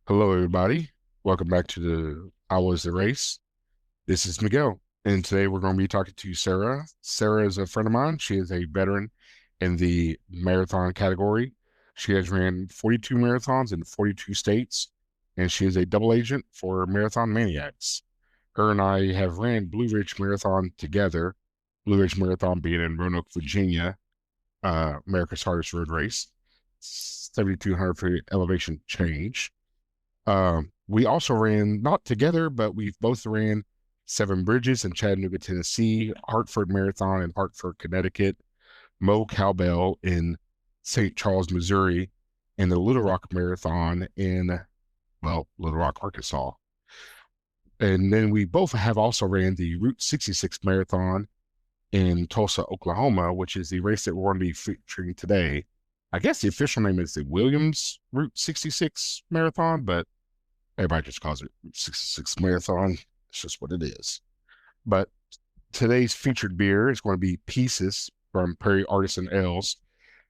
Hello, everybody. Welcome back to the I Was the Race. This is Miguel, and today we're going to be talking to Sarah. Sarah is a friend of mine. She is a veteran in the marathon category. She has ran 42 marathons in 42 states, and she is a double agent for Marathon Maniacs. Her and I have ran Blue Ridge Marathon together, Blue Ridge Marathon being in Roanoke, Virginia, America's hardest road race, 7,200 feet elevation change. We also ran, not together, but we've both ran Seven Bridges in Chattanooga, Tennessee, Hartford Marathon in Hartford, Connecticut, Mo Cowbell in St. Charles, Missouri, and the Little Rock Marathon in, Little Rock, Arkansas. And then we both have also ran the Route 66 Marathon in Tulsa, Oklahoma, which is the race that we're going to be featuring today. I guess the official name is the Williams Route 66 Marathon, but everybody just calls it 66 Marathon. It's just what it is. But today's featured beer is going to be Pieces from Prairie Artisan Ales.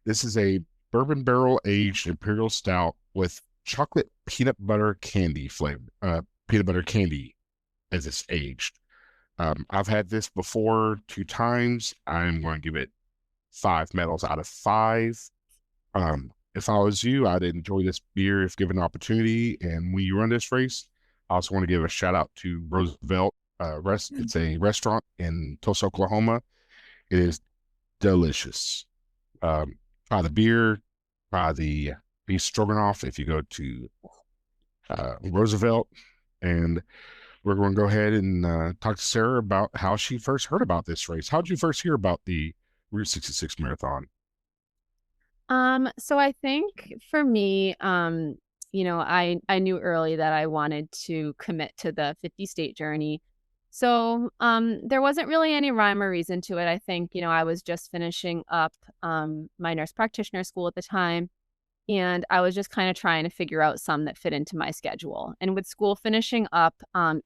This is a bourbon barrel aged imperial stout with chocolate peanut butter candy flavor, peanut butter candy as it's aged. I've had this before 2 times. I'm going to give it 5 medals out of 5. If I was you, I'd enjoy this beer if given an opportunity. And when you run this race, I also want to give a shout out to Roosevelt It's a restaurant in Tulsa, Oklahoma. It is delicious. Try the beer, try the beef stroganoff if you go to Roosevelt. And we're going to go ahead and talk to Sarah about how she first heard about this race. How did you first hear about the Route 66 Marathon? So I think for me, I knew early that I wanted to commit to the 50 state journey. So, there wasn't really any rhyme or reason to it. I think, I was just finishing up, my nurse practitioner school at the time, and I was just kind of trying to figure out some that fit into my schedule. And with school finishing up,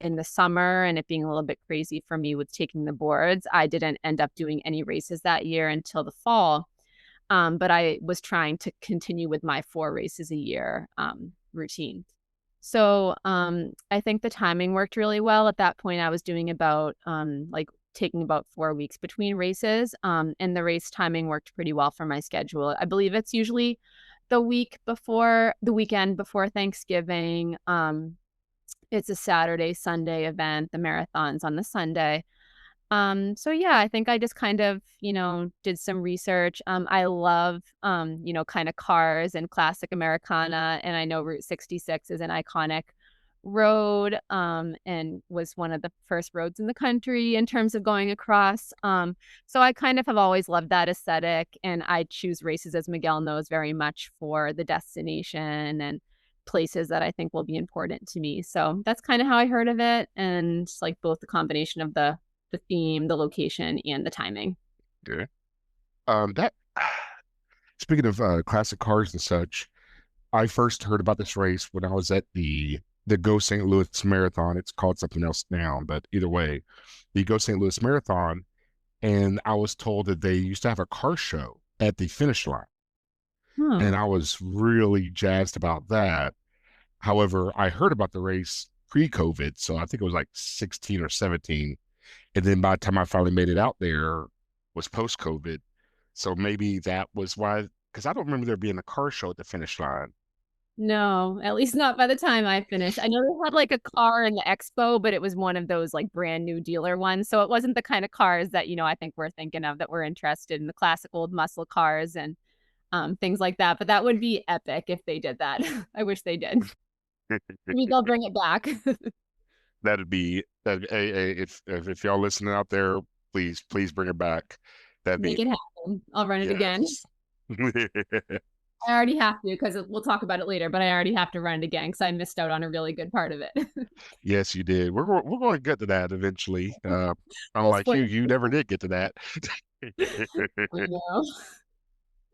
in the summer and it being a little bit crazy for me with taking the boards, I didn't end up doing any races that year until the fall. But I was trying to continue with my 4 races a year routine. So I think the timing worked really well. At that point, I was doing about like taking about 4 weeks between races. And the race timing worked pretty well for my schedule. I believe it's usually the weekend before Thanksgiving. It's a Saturday, Sunday event. The marathon's on the Sunday. So yeah, I think I just kind of, did some research. I love, kind of cars and classic Americana, and I know Route 66 is an iconic road, and was one of the first roads in the country in terms of going across. So I kind of have always loved that aesthetic, and I choose races, as Miguel knows, very much for the destination and places that I think will be important to me. So that's kind of how I heard of it, and like both the combination of the theme, the location, and the timing. Yeah. That Speaking of classic cars and such, I first heard about this race when I was at the Go St. Louis Marathon. It's called something else now, but either way, the Go St. Louis Marathon, and I was told that they used to have a car show at the finish line, and Oh, I was really jazzed about that. However, I heard about the race pre-COVID, so I think it was like 16 or 17, and then by the time I finally made it out there was post-COVID. So maybe that was why, because I don't remember there being a car show at the finish line. no, at least not by the time I finished. I know they had like a car in the expo, but it was one of those like brand new dealer ones. So it wasn't the kind of cars that, I think we're thinking of that we're interested in the classic old muscle cars and things like that. But that would be epic if they did that. I wish they did. Maybe they'll bring it back. That'd be that. Hey, if y'all listening out there, please bring it back. That'd Make be it happen. I'll run it again. yes. I already have to because we'll talk about it later, but I already have to run it again because I missed out on a really good part of it. Yes, you did. We're going to get to that eventually. No Unlike you, spoilers. you never did get to that. I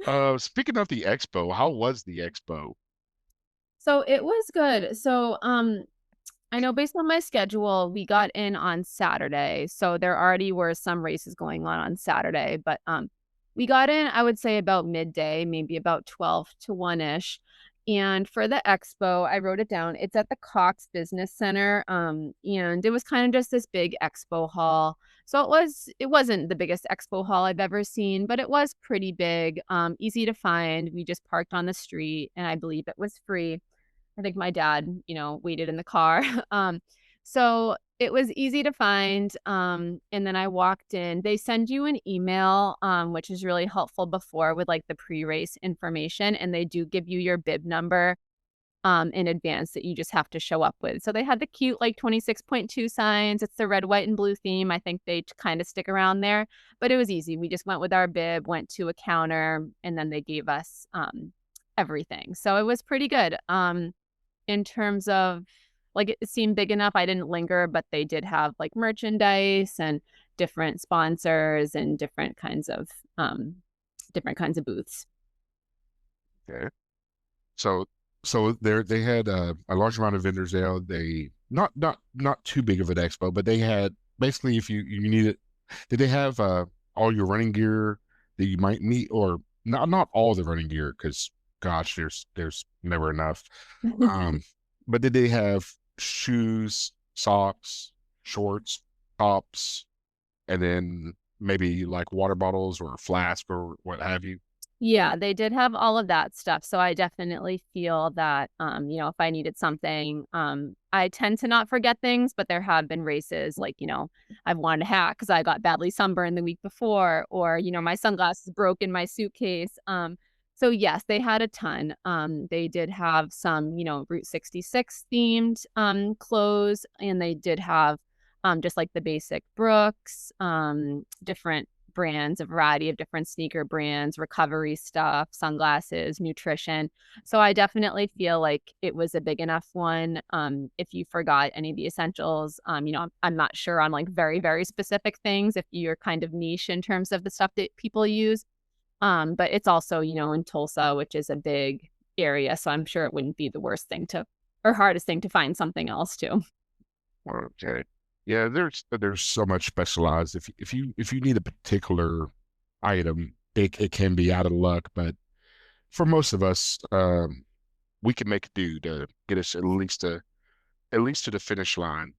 know. Speaking of the expo, how was the expo? So it was good. So I know based on my schedule, we got in on Saturday. So there already were some races going on Saturday, but we got in, I would say about midday, maybe about 12 to 1-ish. And for the expo, I wrote it down. It's at the Cox Business Center, and it was kind of just this big expo hall. So it wasn't the biggest expo hall I've ever seen, but it was pretty big, easy to find. We just parked on the street, and I believe it was free. I think my dad, waited in the car. So it was easy to find. And then I walked in. They send you an email, which is really helpful before with like the pre-race information, and they do give you your bib number in advance that you just have to show up with. So they had the cute like 26.2 signs. It's the red, white, and blue theme. I think they kind of stick around there, but it was easy. We just went with our bib, went to a counter, and then they gave us everything. So it was pretty good. In terms of like, it seemed big enough, I didn't linger, but they did have, like, merchandise and different sponsors and different kinds of booths. Okay. So they had a large amount of vendors there. They not too big of an expo, but they had basically if you needed, did they have all your running gear that you might need, or not all the running gear because gosh, there's never enough. Um, but did they have shoes, socks, shorts, tops, and then maybe like water bottles or a flask or what have you? Yeah, they did have all of that stuff, so I definitely feel that, if I needed something, I tend to not forget things, but there have been races, like, I've wanted a hat because I got badly sunburned the week before, or, my sunglasses broke in my suitcase, so yes, they had a ton. They did have some, Route 66 themed, clothes, and they did have, just like the basic Brooks, different brands, a variety of different sneaker brands, recovery stuff, sunglasses, nutrition. So I definitely feel like it was a big enough one. If you forgot any of the essentials, I'm not sure on like very, very specific things if you're kind of niche in terms of the stuff that people use. But it's also, in Tulsa, which is a big area. So I'm sure it wouldn't be the worst thing to or hardest thing to find something else too. Okay. Yeah, there's so much specialized. If you need a particular item, it can be out of luck, but for most of us, we can make do to get us at least to the finish line.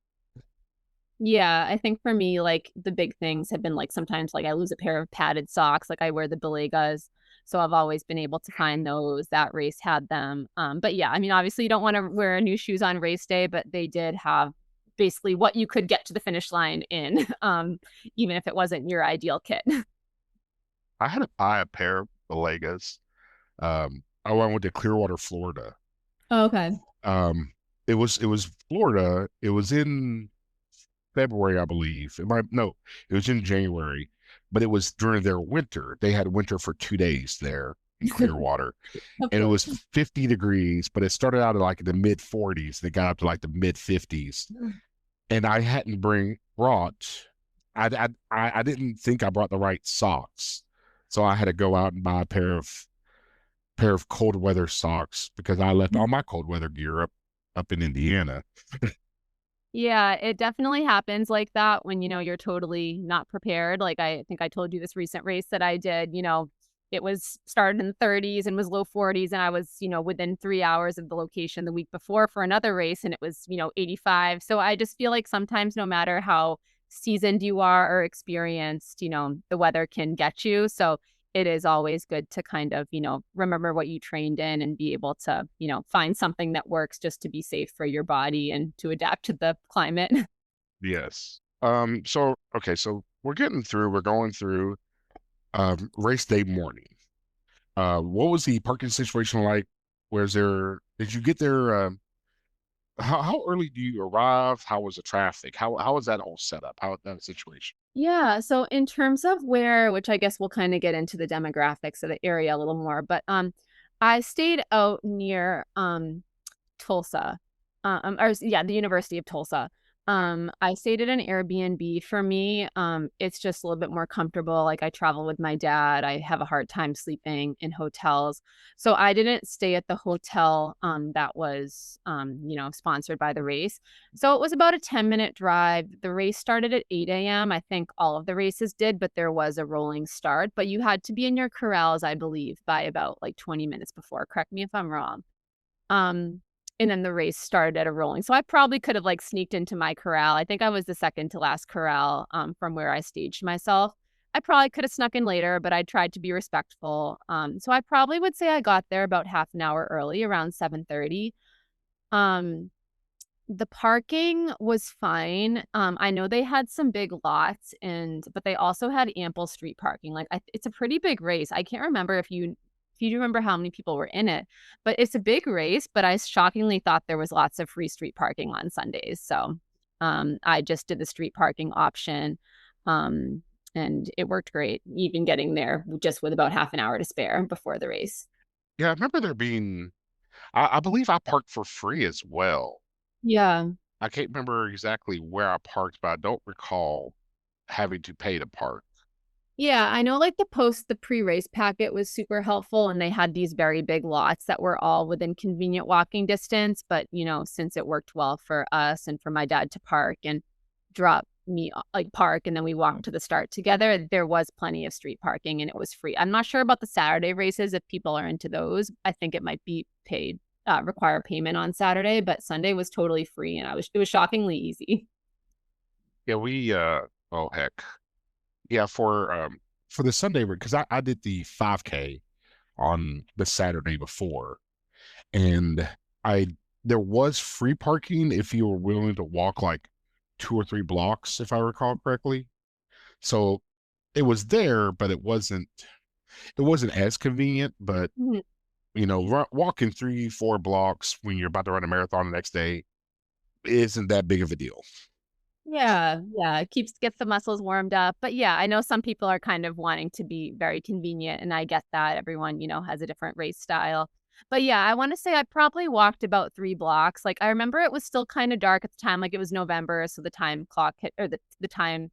Yeah, I think for me, like, the big things have been, like, sometimes, like, I lose a pair of padded socks, like, I wear the Balegas, so I've always been able to find those. That race had them, but yeah, I mean, obviously, you don't wanna wear new shoes on race day, but they did have basically what you could get to the finish line in, even if it wasn't your ideal kit. I had to buy a pair of Balegas. I went to Clearwater, Florida. Oh, okay. Um, it was Florida. It was in February, I believe. It was in January, but it was during their winter. They had winter for 2 days there in Clearwater, Of and it course. was 50 degrees, but it started out at like the mid 40s. They got up to like the mid 50s, and I hadn't brought. I didn't think I brought the right socks, so I had to go out and buy a pair of cold weather socks because I left all my cold weather gear up in Indiana. Yeah, it definitely happens like that when, you're totally not prepared. Like, I think I told you this recent race that I did, it was started in the 30s and was low 40s, and I was, within 3 hours of the location the week before for another race, and it was, 85. So I just feel like sometimes no matter how seasoned you are or experienced, the weather can get you. So it is always good to kind of, remember what you trained in and be able to, find something that works just to be safe for your body and to adapt to the climate. Yes. So okay, so we're going through race day morning. What was the parking situation like? Did you get there? How early do you arrive? How was the traffic? How was that all set up? How that situation? Yeah, so in terms of which I guess we'll kind of get into the demographics of the area a little more, but I stayed out near Tulsa, yeah, the University of Tulsa. I stayed at an Airbnb. For me, it's just a little bit more comfortable. Like I travel with my dad. I have a hard time sleeping in hotels. So I didn't stay at the hotel that was sponsored by the race. So it was about a 10-minute drive. The race started at 8 a.m. I think all of the races did, but there was a rolling start. But you had to be in your corrals, I believe, by about like 20 minutes before. Correct me if I'm wrong. Um, and then the race started rolling. So I probably could have, like, sneaked into my corral. I think I was the second to last corral, from where I staged myself. I probably could have snuck in later, but I tried to be respectful. So I probably would say I got there about half an hour early, around 7:30. Um, the parking was fine. I know they had some big lots but they also had ample street parking. Like, it's a pretty big race. I can't remember if you do remember how many people were in it, but it's a big race, but I shockingly thought there was lots of free street parking on Sundays. So, I just did the street parking option, um, and it worked great, even getting there just with about half an hour to spare before the race. Yeah, I remember there being I believe I parked for free as well. Yeah. I can't remember exactly where I parked, but I don't recall having to pay to park. Yeah, I know, like, the pre-race packet was super helpful, and they had these very big lots that were all within convenient walking distance, but, since it worked well for us and for my dad to park and drop me o like, park, and then we walked to the start together, there was plenty of street parking, and it was free. I'm not sure about the Saturday races if people are into those. I think it might be require payment on Saturday, but Sunday was totally free, and I was it was shockingly easy. Yeah, oh heck. Yeah, for the Sunday because I did the 5K on the Saturday before, and I there was free parking if you were willing to walk like 2 or 3 blocks, if I recall correctly. So it was there, but it wasn't as convenient. But Mhm. walking 3, 4 blocks when you're about to run a marathon the next day isn't that big of a deal. Yeah, yeah, it gets the muscles warmed up, but yeah, I know some people are kind of wanting to be very convenient, and I get that. Everyone, has a different race style. But yeah, I wanna say I probably walked about 3 blocks. Like, I remember it was still kinda dark at the time, like, it was November, so the time clock hit or the time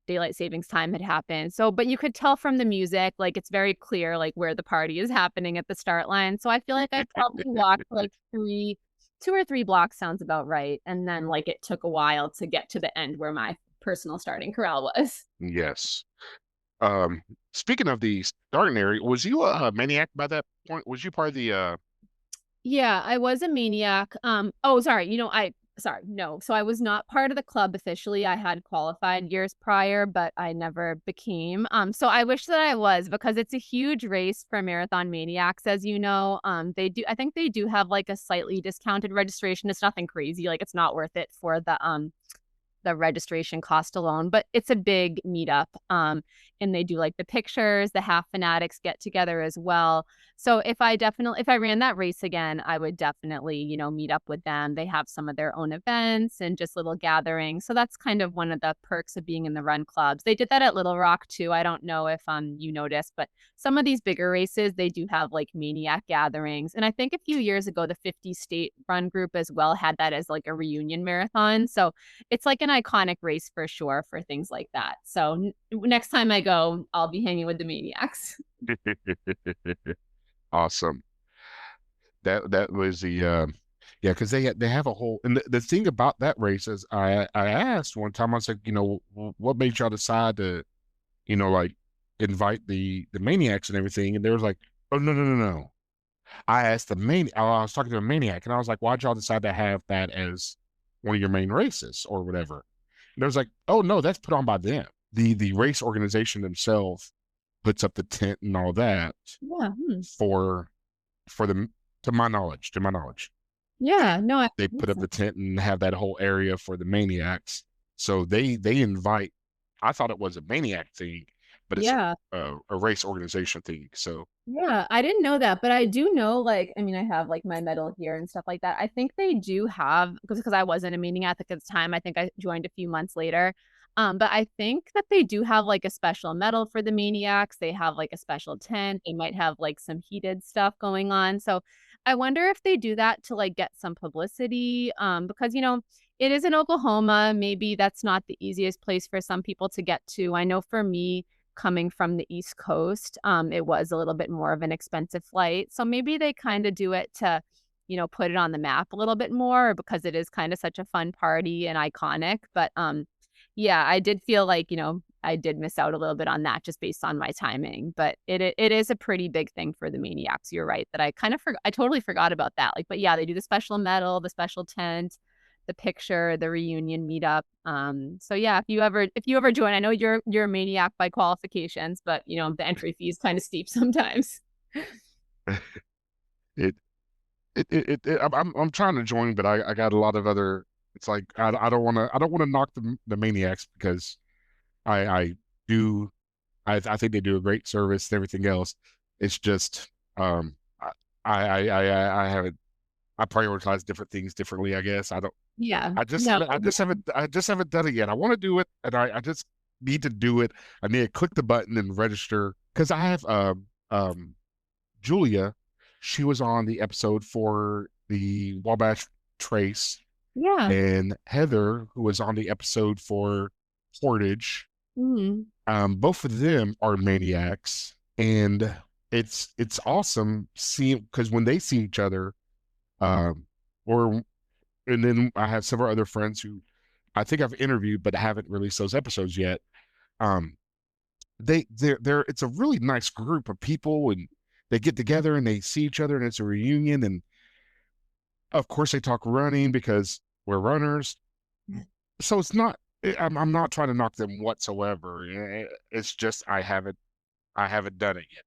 daylight savings time had happened. So, but you could tell from the music, like, it's very clear, like, where the party is happening at the start line. So I feel like I probably walked, like, 2 or 3 blocks sounds about right, and then, like, it took a while to get to the end where my personal starting corral was. Yes. Um, Speaking of the starting area, was you a maniac by that point? Was you part of the Yeah, I was a maniac. Sorry, no. So I was not part of the club officially. I had qualified years prior, but I never became. So I wish that I was because it's a huge race for marathon maniacs, as you know. I think they do have like a slightly discounted registration. It's nothing crazy, like it's not worth it for the registration cost alone, but it's a big meetup. And they do like the pictures, the half fanatics get together as well. So if I ran that race again, I would definitely, meet up with them. They have some of their own events and just little gatherings. So that's kind of one of the perks of being in the run clubs. They did that at Little Rock too. I don't know if you noticed, but some of these bigger races, they do have like maniac gatherings. And I think a few years ago, the 50 state run group as well had that as like a reunion marathon. So it's like an iconic race for sure for things like that. So next time I go, I'll be hanging with the maniacs. awesome? That was yeah, because they have a whole and the thing about that race is I asked one time I said what made y'all decide to like invite the maniacs and everything, and they was like, oh no no no no. I was talking to a maniac and I was like, why'd y'all decide to have that as one of your main races or whatever? And they was like, oh no, that's put on by them. The race organization themselves puts up the tent and all that Yeah. for the to my knowledge. Yeah. No, I They put makes up the sense. tent and have that whole area for the maniacs. So they invite. I thought it was a maniac thing, but it's Yeah. a race organization thing. So Yeah, I didn't know that, but I do know, like, I mean, I have like my medal here and stuff like that. I think they do have because I wasn't a meeting at the time. I think I joined a few months later. But I think that they do have like a special medal for the maniacs. They have like a special tent. They might have like some heated stuff going on. So I wonder if they do that to like get some publicity. Because it is in Oklahoma. Maybe that's not the easiest place for some people to get to. I know for me, coming from the East Coast, it was a little bit more of an expensive flight. So maybe they kind of do it to, put it on the map a little bit more because it is kind of such a fun party and iconic. But yeah, I did feel like, I did miss out a little bit on that just based on my timing, but it is a pretty big thing for the Maniacs, you're right, that I kind of I totally forgot about that, like, but yeah, they do the special medal, the special tent, the picture, the reunion meetup, so yeah, if you ever join, I know you're a Maniac by qualifications, but, the entry fee is kinda steep sometimes. It I'm trying to join, but I got a lot of other. It's like I don't want to knock the Maniacs because I do I think they do a great service and everything else. It's just I haven't I prioritize different things differently. I guess I don't. Yeah, no. I just haven't done it yet. I want to do it, and I just need to do it. I need to click the button and register because I have Julia. She was on the episode for the Wabash Trace, Yeah. and Heather, who was on the episode for Portage. Mhm. Both of them are maniacs, and it's awesome seeing because when they see each other, um, or and then I have several other friends who I think I've interviewed but haven't released those episodes yet. Um, they're it's a really nice group of people, and they get together and they see each other, and it's a reunion. And of course, they talk running because we're runners. So it's not. I'm not trying to knock them whatsoever. It's just I haven't done it yet.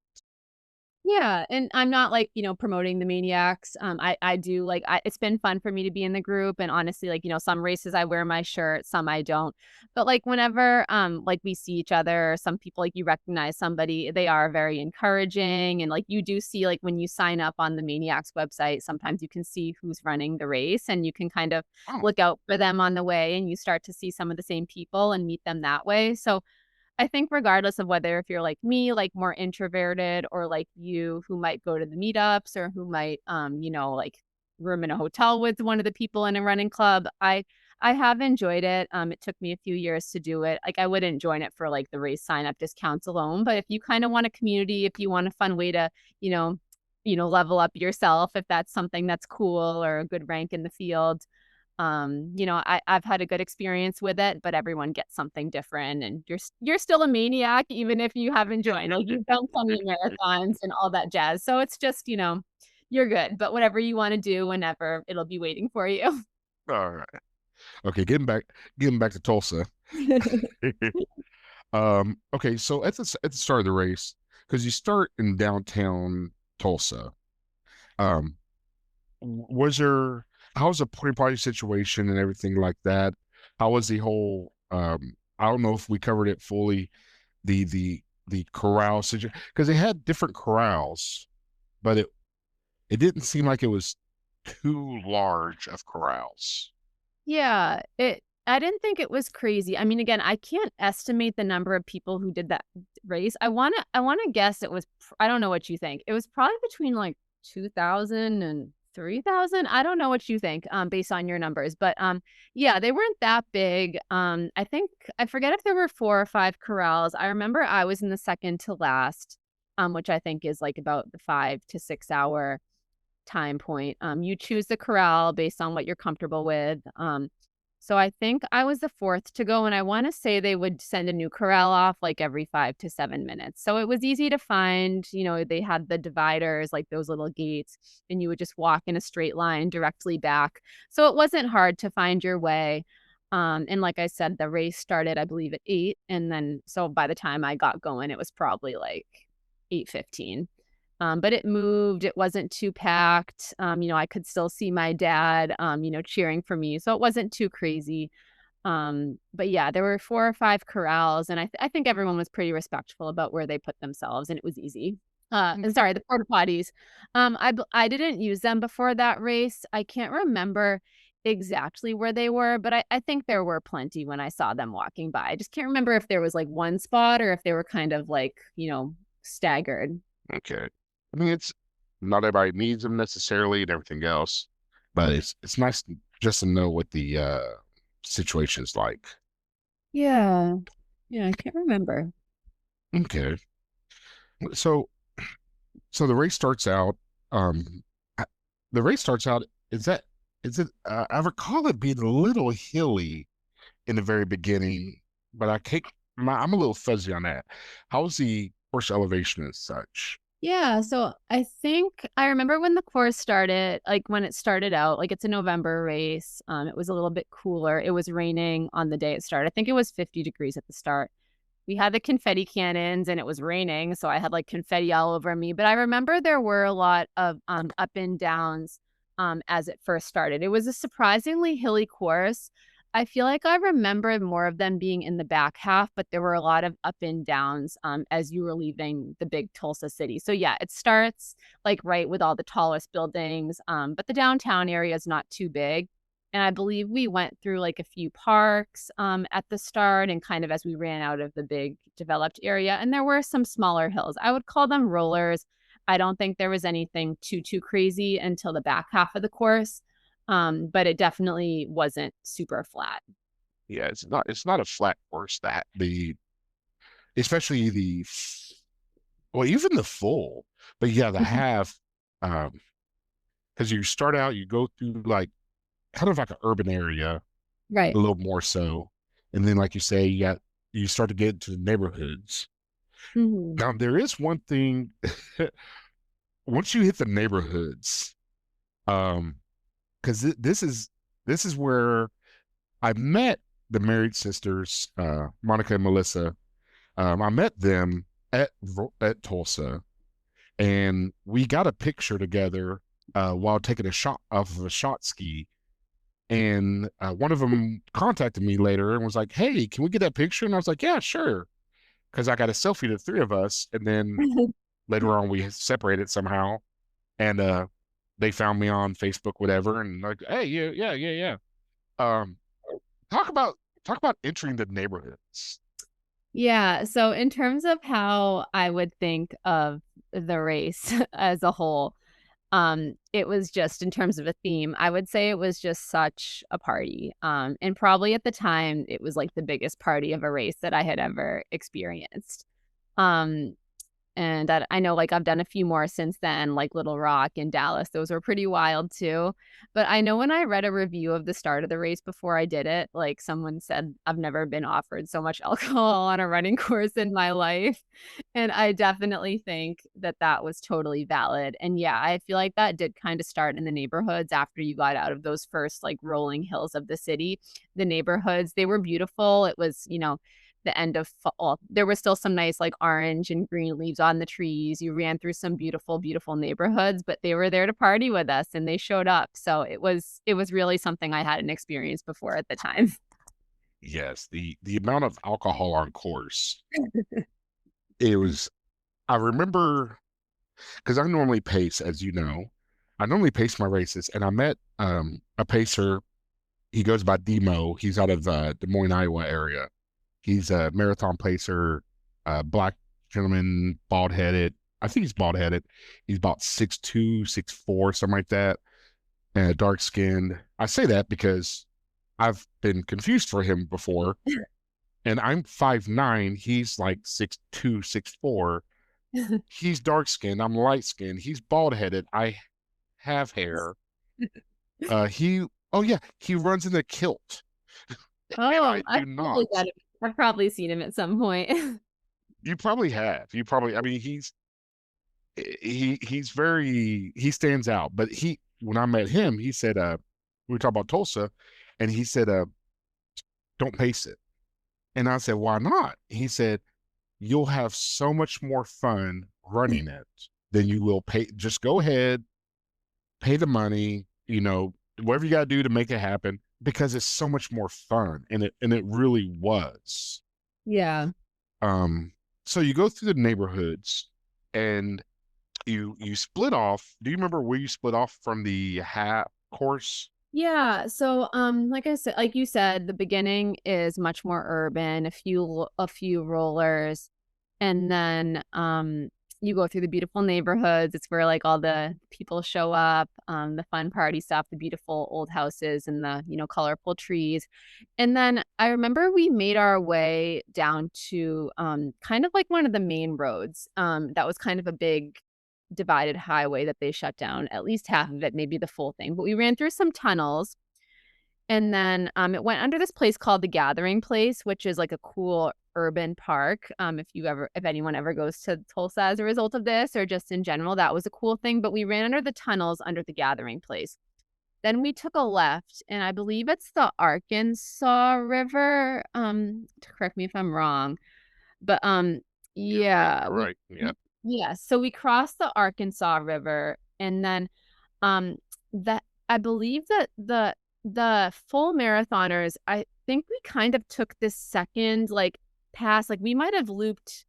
Yeah, and I'm not, like, promoting the Maniacs, I do, like it's been fun for me to be in the group, and honestly, like, some races I wear my shirt, some I don't, but, like, whenever, like, we see each other, some people, like, you recognize somebody, they are very encouraging, and, like, you do see, like, when you sign up on the Maniacs website, sometimes you can see who's running the race, and you can kind of Oh, look out for them on the way, and you start to see some of the same people and meet them that way, so I think regardless of whether if you're like me, like more introverted or like you who might go to the meetups or who might like room in a hotel with one of the people in a running club, I have enjoyed it. It took me a few years to do it. Like I wouldn't join it for like the race sign up discounts alone, but if you kind of want a community, if you want a fun way to, you know, level up yourself, if that's something that's cool or a good rank in the field, I've had a good experience with it, but everyone gets something different, and you're still a maniac even if you haven't joined. Like, you've done plenty of marathons and all that jazz, so it's just, you're good, but whatever you wanna do whenever, it'll be waiting for you. all right. Okay, getting back to Tulsa. Okay, so at the start of the race, because you start in downtown Tulsa, um, was there how was the porta potty situation and everything like that? How was the whole I don't know if we covered it fully, the corral situation because they had different corrals, but it didn't seem like it was too large of corrals. Yeah, I didn't think it was crazy. I mean, again, I can't estimate the number of people who did that race. I wanna guess it was I don't know what you think. It was probably between, like, 2,000 and 3,000. I don't know what you think, based on your numbers, but, yeah, they weren't that big. I think I forget if there were 4 or 5 corrals. I remember I was in the second to last, which I think is, like, about the 5 to 6 hour time point. You choose the corral based on what you're comfortable with. So I think I was the fourth to go, and I want to say they would send a new corral off like every 5 to 7 minutes. So it was easy to find. They had the dividers, like those little gates, and you would just walk in a straight line directly back. So it wasn't hard to find your way. And like I said, the race started, I believe, at 8, and then so by the time I got going, it was probably like 8:15. But it moved, it wasn't too packed, I could still see my dad, cheering for me, so it wasn't too crazy. But yeah, there were 4 or 5 corrals, and I think everyone was pretty respectful about where they put themselves, and it was easy. And sorry, the porta potties. I didn't use them before that race. I can't remember exactly where they were, but I think there were plenty when I saw them walking by. I just can't remember if there was, like, one spot or if they were kind of, like, staggered. Okay. I mean, it's not everybody needs them necessarily and everything else, but it's nice just to know what the situation's like. Yeah. Yeah, I can't remember. Okay. So so the race starts out um I- the race starts out is that is it I recall it being a little hilly in the very beginning, but I'm a little fuzzy on that. How's the course elevation as such? Yeah, so I think I remember when the course started, like, when it started out, like, it's a November race, it was a little bit cooler, it was raining on the day it started, I think it was 50 degrees at the start. We had the confetti cannons and it was raining, so I had, like, confetti all over me, but I remember there were a lot of, up and downs, as it first started. It was a surprisingly hilly course. I feel like I remember more of them being in the back half, but there were a lot of up and downs, as you were leaving the big Tulsa city. So, yeah, it starts, like, right with all the tallest buildings, but the downtown area is not too big. And I believe we went through, like, a few parks, at the start and kind of as we ran out of the big developed area, and there were some smaller hills. I would call them rollers. I don't think there was anything too crazy until the back half of the course, but it definitely wasn't super flat. Yeah, it's not a flat course that the especially well, even the full, but yeah, the Mhm. half, because you start out, you go through like kind of like an urban area, a Right. little more so, and then like you say, you start to get into the neighborhoods. Mhm. Now there is one thing once you hit the neighborhoods, um, because this is where I met the married sisters, Monica and Melissa. I met them at Tulsa, and we got a picture together while taking a shot off of a shot ski. And one of them contacted me later and was like, "Hey, can we get that picture?" And I was like, "Yeah, sure," because I got a selfie of the three of us. And then later on, we separated somehow, and they found me on Facebook, whatever, and like, "Hey, yeah, yeah, yeah, yeah." Um, talk about talk about entering the neighborhoods. Yeah, so in terms of how I would think of the race as a whole, it was just in terms of a theme, I would say it was just such a party, and probably at the time, it was, like, the biggest party of a race that I had ever experienced. Um, and that I know, like, I've done a few more since then, like Little Rock and Dallas, those were pretty wild too. But I know when I read a review of the start of the race before I did it, like, someone said, "I've never been offered so much alcohol on a running course in my life." And I definitely think that that was totally valid. And yeah, I feel like that did kinda start in the neighborhoods after you got out of those first, like, rolling hills of the city. The neighborhoods, they were beautiful. It was, the end of fall. There were still some nice, like, orange and green leaves on the trees. You ran through some beautiful, beautiful neighborhoods, but they were there to party with us and they showed up. So it was really something I hadn't experienced before at the time. Yes, the amount of alcohol on course. It was. I remember because I normally pace, as you know. I normally pace my races, and I met a pacer. He goes by Demo. He's out of Des Moines, Iowa area. He's a marathon pacer, black gentleman, bald headed. I think he's bald headed. He's about 6'2", 6'4", something like that, and dark skinned. I say that because I've been confused for him before, and I'm 5'9". He's like 6'2", 6'4". He's dark skinned. I'm light skinned. He's bald headed. I have hair. He oh yeah, he runs in a kilt, and Oh, I do not. I've probably seen him at some point. You probably have. You probably. I mean, he stands out. But when I met him, he said, we were talking about Tulsa, and he said, don't pace it. And I said, why not? He said, you'll have so much more fun running it than you will pay. Just go ahead, pay the money, whatever you got to do to make it happen, because it's so much more fun. And it really was. Yeah. Um, so you go through the neighborhoods and you split off. Do you remember where you split off from the hat course? Yeah, so, like you said, the beginning is much more urban, a few rollers, and then, you go through the beautiful neighborhoods. It's where, like, all the people show up, the fun party stuff, the beautiful old houses and the, colorful trees, and then I remember we made our way down to, kind of like one of the main roads, that was kind of a big divided highway that they shut down, at least half of it, maybe the full thing, but we ran through some tunnels, And then, it went under this place called the Gathering Place, which is like a cool urban park. If anyone ever goes to Tulsa as a result of this or just in general, that was a cool thing, but we ran under the tunnels under the Gathering Place. Then we took a left, and I believe it's the Arkansas River, correct me if I'm wrong, but, You're right. yeah, You're right. Yeah. yeah, so we crossed the Arkansas River, and then, um, that I believe that the full marathoners, I think we kind of took this second, like, pass, like, we might have looped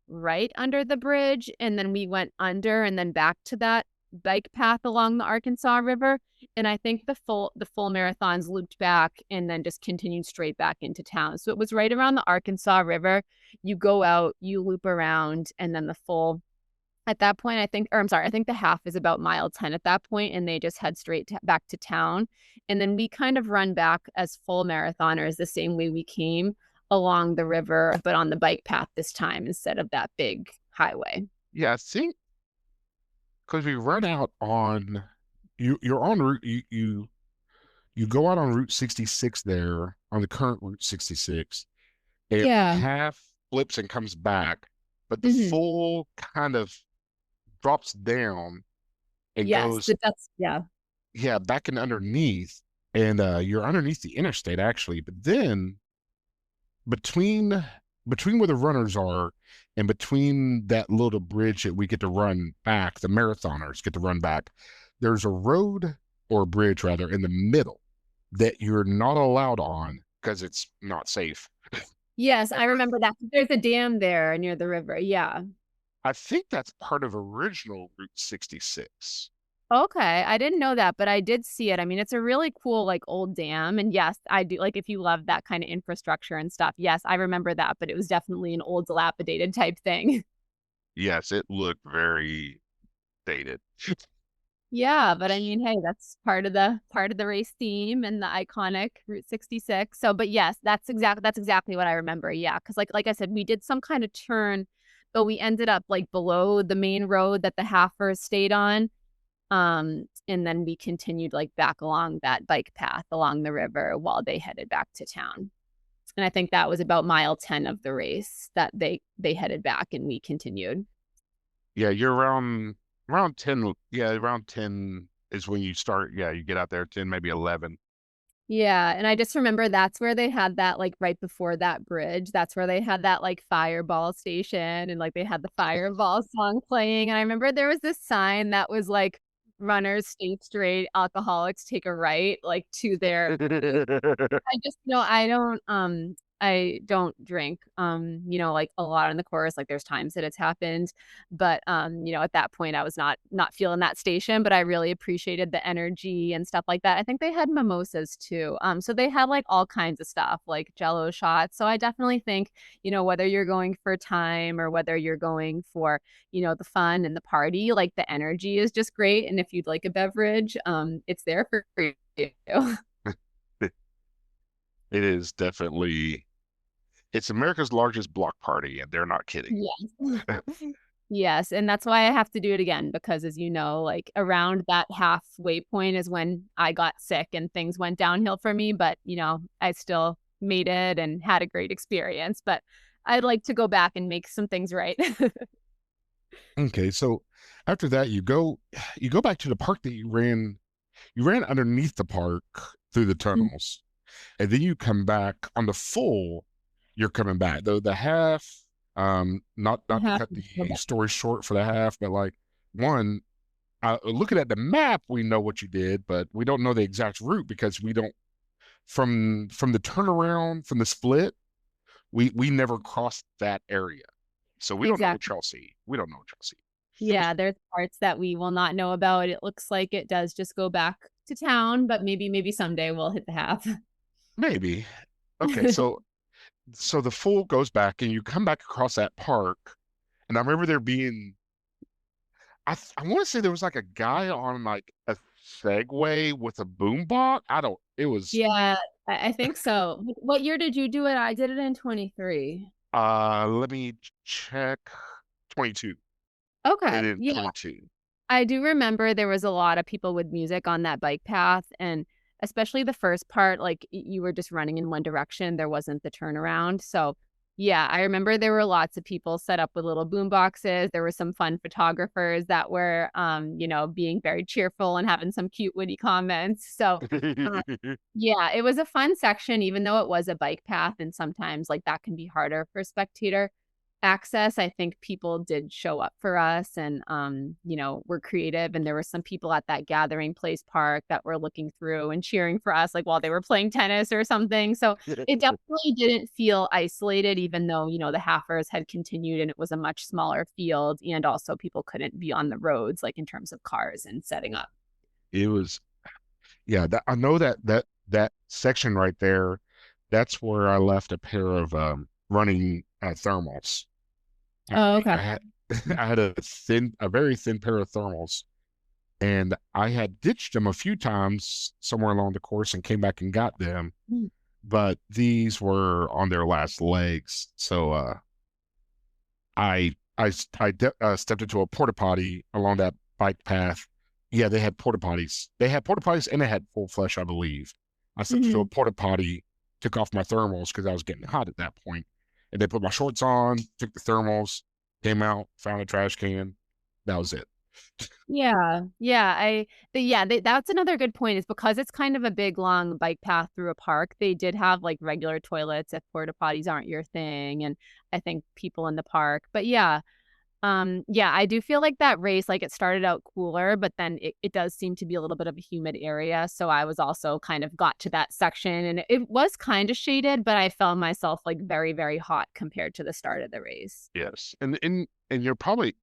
right under the bridge, and then we went under and then back to that bike path along the Arkansas River, and I think the full marathons looped back and then just continued straight back into town. So it was right around the Arkansas River. You go out, you loop around, and then the full at that point, I think or I'm sorry, I think the half is about mile 10 at that point, and they just head straight to back to town, and then we kind of run back as full marathoners the same way we came along the river, but on the bike path this time instead of that big highway. Yeah. I think because we run out on you're on route you go out on Route 66 there on the current Route 66. It Yeah. half flips and comes back, but the Mhm. full kind of drops down and Yes, goes, that's yeah. yeah, back and underneath. And you're underneath the interstate actually. But then between between where the runners are and between that little bridge that we get to run back, the marathoners get to run back, there's a road or a bridge rather in the middle that you're not allowed on because it's not safe. Yes, I remember that. There's a dam there near the river, yeah. I think that's part of original Route 66. Okay, I didn't know that, but I did see it. I mean, it's a really cool, like, old dam, and yes, I do like, if you love that kinda infrastructure and stuff, yes, I remember that, but it was definitely an old dilapidated type thing. Yes, it looked very dated. Yeah, but I mean, hey, that's part of the race theme and the iconic Route 66. So, but yes, that's exactly what I remember. Yeah, because like I said, we did some kind of turn, but we ended up like below the main road that the Halfers stayed on. And then we continued like back along that bike path along the river while they headed back to town. And I think that was about mile 10 of the race that they headed back and we continued. Yeah, you're around 10. Yeah, around 10 is when you start. Yeah, you get out there 10, maybe 11. Yeah, and I just remember that's where they had that, like, right before that bridge, that's where they had that, like, fireball station and, like, they had the Fireball song playing, and I remember there was this sign that was like, "Runners stay straight, alcoholics take a right," like, to their I just I don't drink, like, a lot in the course, like, there's times that it's happened, but, at that point, I was not feeling that station, but I really appreciated the energy and stuff like that. I think they had mimosas too, so they had, like, all kinds of stuff, like Jello shots, so I definitely think, whether you're going for time or whether you're going for, the fun and the party, like, the energy is just great, and if you'd like a beverage, it's there for you. It is definitely it's America's largest block party, and they're not kidding. Yes. Yes, and that's why I have to do it again because as you know, like, around that halfway point is when I got sick and things went downhill for me, but, I still made it and had a great experience, but I'd like to go back and make some things right. Okay, so after that, you go back to the park that you ran underneath the park through the Mm, tunnels, and then you come back on the full. You're coming back though the half. the Not to half cut is still the back. story short for the half, but like one, looking at the map, we know what you did, but we don't know the exact route because we don't from the turnaround from the split. We never crossed that area, so we don't know what Exactly. y'all see. We don't know what y'all see. Yeah, there's parts that we will not know about. It looks like it does just go back to town, but maybe someday we'll hit the half. Maybe. Okay, so the fool goes back and you come back across that park, and I remember there being I want to say there was like a guy on like a Segway with a boombox. I don't. It was Yeah, I think so. What year did you do it? I did it in 23. let me check 22. They Okay, did yeah. 22. I do remember there was a lot of people with music on that bike path, and especially the first part, like, you were just running in one direction, there wasn't the turnaround, so, yeah, I remember there were lots of people set up with little boom boxes, there were some fun photographers that were, being very cheerful and having some cute witty comments, so, uh yeah, it was a fun section even though it was a bike path and sometimes, like, that can be harder for spectator access. I think people did show up for us and, were creative, and there were some people at that gathering place park that were looking through and cheering for us, like, while they were playing tennis or something, so it definitely didn't feel isolated even though, the halfers had continued and it was a much smaller field, and also people couldn't be on the roads, like, in terms of cars and setting up. It was, yeah, that, I know that section right there, that's where I left a pair of running thermals. I, Oh, okay. I had I had a very thin pair of thermals, and I had ditched them a few times somewhere along the course and came back and got them, Mm. but these were on their last legs. So stepped into a porta potty along that bike path. Yeah, they had porta potties. They had porta potties and they had full flesh, I believe. I stepped into a Mhm. porta potty, took off my thermals because I was getting hot at that point, and then put my shorts on, took the thermals, came out, found a trash can. That was it. Yeah, yeah, that's another good point is because it's kind of a big, long bike path through a park, they did have, like, regular toilets if porta potties aren't your thing, and I think people in the park but yeah, I do feel like that race, like, it started out cooler, but then it does seem to be a little bit of a humid area, so I was also kind of got to that section, and it was kinda shaded, but I found myself, like, very, very hot compared to the start of the race. Yes, and you're probably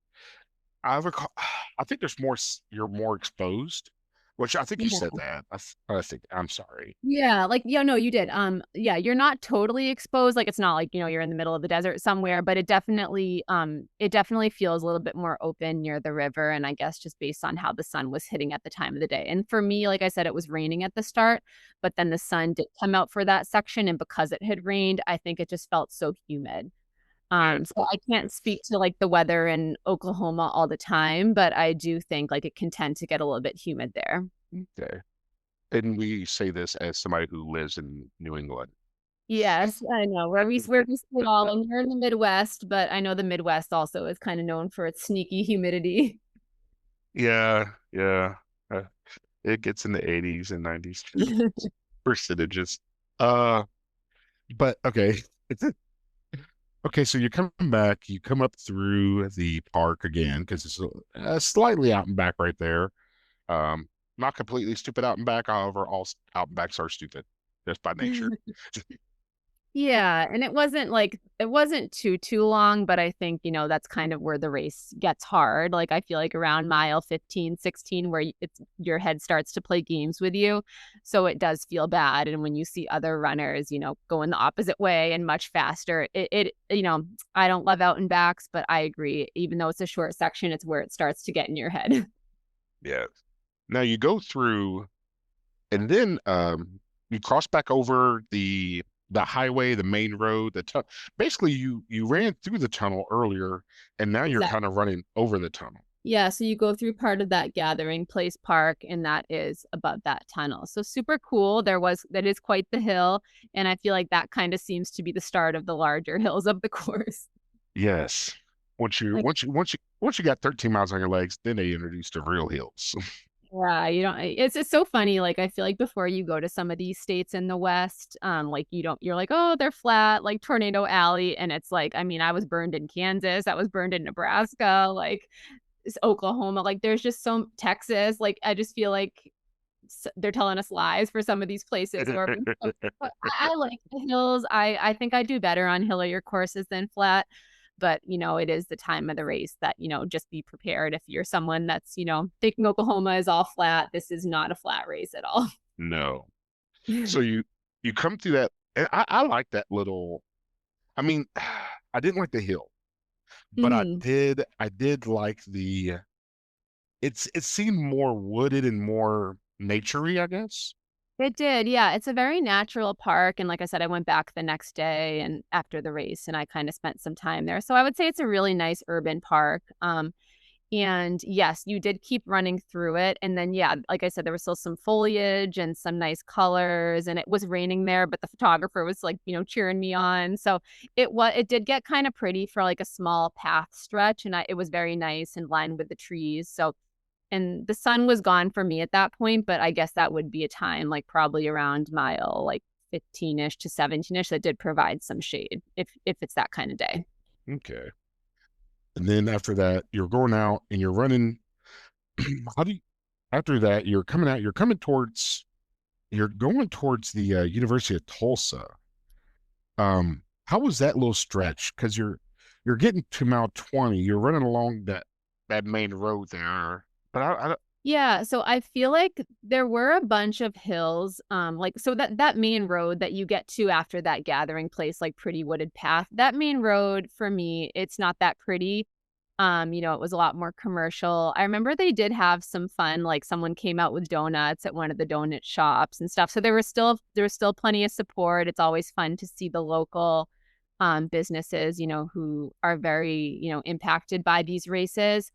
I recall. I think there's more. You're more exposed, which I think you said that. I think I'm sorry. Yeah, like yeah, no, you did, yeah, you're not totally exposed, like, it's not like, you're in the middle of the desert somewhere, but it definitely feels a little bit more open near the river, and I guess just based on how the sun was hitting at the time of the day, and for me, like I said, it was raining at the start, but then the sun did come out for that section, and because it had rained, I think it just felt so humid. Yeah. So I can't speak to, like, the weather in Oklahoma all the time, but I do think, like, it can tend to get a little bit humid there. Okay. And we say this as somebody who lives in New England. Yes, I know, where we sit all and you're in the Midwest, but I know the Midwest also is kinda known for its sneaky humidity. Yeah, yeah. Uh, it gets in the 80s and 90s percentages. Uh, but okay. Okay, so you're coming back, you come up through the park again because it's slightly out and back right there. Not completely stupid out and back, however, all out and backs are stupid just by nature. Yeah, and it wasn't too long, but I think, that's kind of where the race gets hard, like, I feel like around mile 15, 16, where it's your head starts to play games with you, so it does feel bad, and when you see other runners, going the opposite way and much faster, I don't love out and backs, but I agree, even though it's a short section, it's where it starts to get in your head. Yeah. Now you go through, and then you cross back over the highway, the main road, basically you ran through the tunnel earlier, and now you're kind of running over the tunnel. Yeah, so you go through part of that gathering place park, and that is above that tunnel. So super cool. That is quite the hill, and I feel like that kinda seems to be the start of the larger hills of the course. Yes. Like Once you got 13 miles on your legs, then they introduced the real hills. yeah, you don't it's so funny, like, I feel like before you go to some of these states in the West, like, you're like, "Oh, they're flat, like Tornado Alley," and it's like, I mean, I was burned in Kansas, I was burned in Nebraska, like, Oklahoma, like, there's just so Texas, like, I just feel like they're telling us lies for some of these places who are being so but I like the hills. I think I do better on hillier courses than flat, but, it is the time of the race that, just be prepared if you're someone that's, thinking Oklahoma is all flat. This is not a flat race at all. No. So you come through that, and I like that little. I mean, I didn't like the hill, but Mhm. I did like it seemed more wooded and more naturey, I guess. It did, yeah, it's a very natural park, and like I said, I went back the next day and after the race, and I kinda spent some time there, so I would say it's a really nice urban park, And yes, you did keep running through it, and then, yeah, like I said, there was still some foliage and some nice colors, and it was raining there, but the photographer was, like, cheering me on, so it did get kinda pretty for, like, a small path stretch, and it was very nice and lined with the trees, so and the sun was gone for me at that point, but I guess that would be a time, like, probably around mile, like, 15-ish to 17-ish that did provide some shade if it's that kinda day. Okay. And then after that, you're going out and you're running. How do you, after that, you're coming towards, you're going towards the University of Tulsa. How was that little stretch? Because you're getting to mile 20, you're running along that main road there. But I Yeah, so I feel like there were a bunch of hills, like so that main road that you get to after that gathering place, like pretty wooded path, that main road for me, it's not that pretty. It was a lot more commercial. I remember they did have some fun, like someone came out with donuts at one of the donut shops and stuff. So there was still plenty of support. It's always fun to see the local businesses, who are very, impacted by these races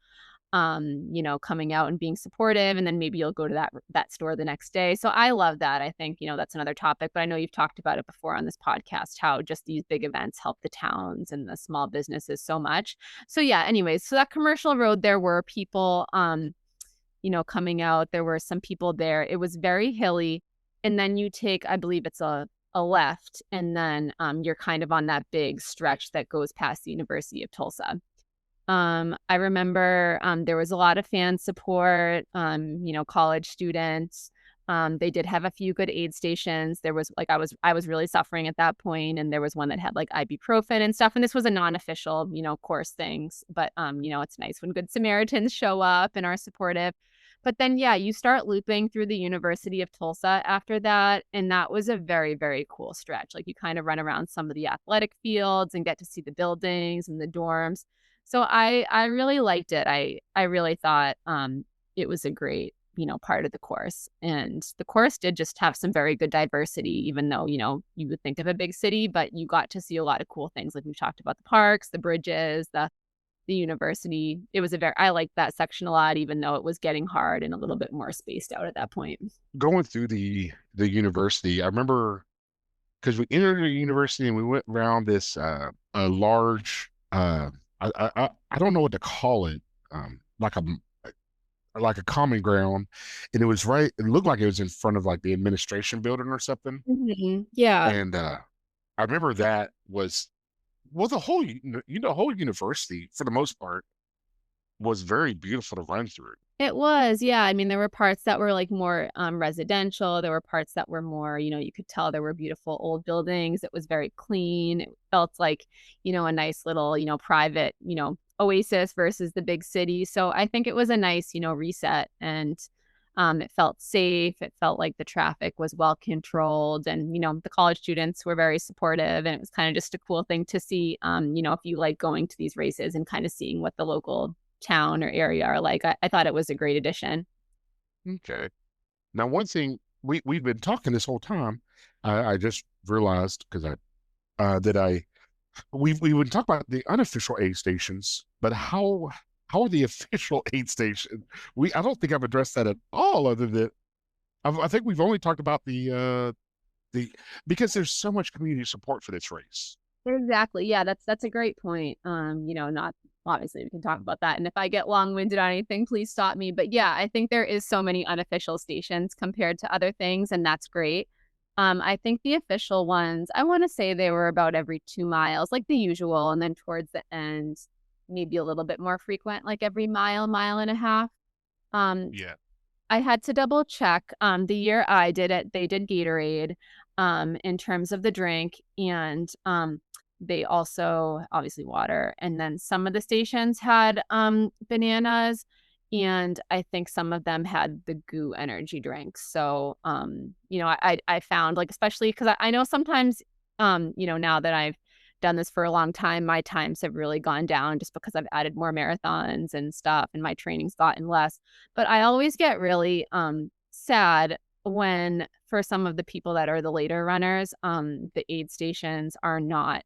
coming out and being supportive, and then maybe you'll go to that store the next day. So I love that. I think, that's another topic, but I know you've talked about it before on this podcast, how just these big events help the towns and the small businesses so much. So yeah, anyways, so that commercial road, there were people coming out. There were some people there. It was very hilly. And then you take, I believe it's a left, and then you're kind of on that big stretch that goes past the University of Tulsa. I remember, there was a lot of fan support, college students. They did have a few good aid stations. There was like I was really suffering at that point, and there was one that had like ibuprofen and stuff. And this was a non-official, course things. But it's nice when good Samaritans show up and are supportive. But then yeah, you start looping through the University of Tulsa after that. And that was a very, very cool stretch. Like you kind of run around some of the athletic fields and get to see the buildings and the dorms. So I really liked it. I really thought, it was a great, part of the course, and the course did just have some very good diversity even though, you would think of a big city, but you got to see a lot of cool things, like we've talked about the parks, the bridges, the university. It was a very I liked that section a lot even though it was getting hard and a little bit more spaced out at that point. going through the university, I remember because we entered the university and we went around this a large I don't know what to call it, like a common ground, and it looked like it was in front of like the administration building or something. Mhm. Yeah. And I remember that was, well, the whole whole university for the most part was very beautiful to run through. It was, yeah. I mean, there were parts that were, like, more, residential. There were parts that were more, you could tell there were beautiful old buildings. It was very clean. It felt like, a nice little, private, oasis versus the big city. So I think it was a nice, reset, and, it felt safe. It felt like the traffic was well controlled, and, the college students were very supportive, and it was kinda just a cool thing to see, if you like going to these races and kinda seeing what the local town or area are like. I thought it was a great addition. Okay. Now, one thing we've been talking this whole time, I just realized because that we would talk about the unofficial aid stations, but how are the official aid stations? I don't think I've addressed that at all. Other than I think we've only talked about the because there's so much community support for this race. Exactly. Yeah, that's a great point. Not obviously we can talk about that. And if I get long-winded on anything, please stop me. But yeah, I think there is so many unofficial stations compared to other things, and that's great. I think the official ones, I want to say they were about every 2 miles, like the usual, and then towards the end, maybe a little bit more frequent, like every mile, mile and a half. Um, Yeah. I had to double check, the year I did it, they did Gatorade, in terms of the drink, and, they also obviously water, and then some of the stations had, bananas, and I think some of them had the Goo energy drinks. So, I found, like, especially 'cause I know sometimes, now that I've done this for a long time, my times have really gone down just because I've added more marathons and stuff, and my training's gotten less. But I always get really, sad when for some of the people that are the later runners, the aid stations are not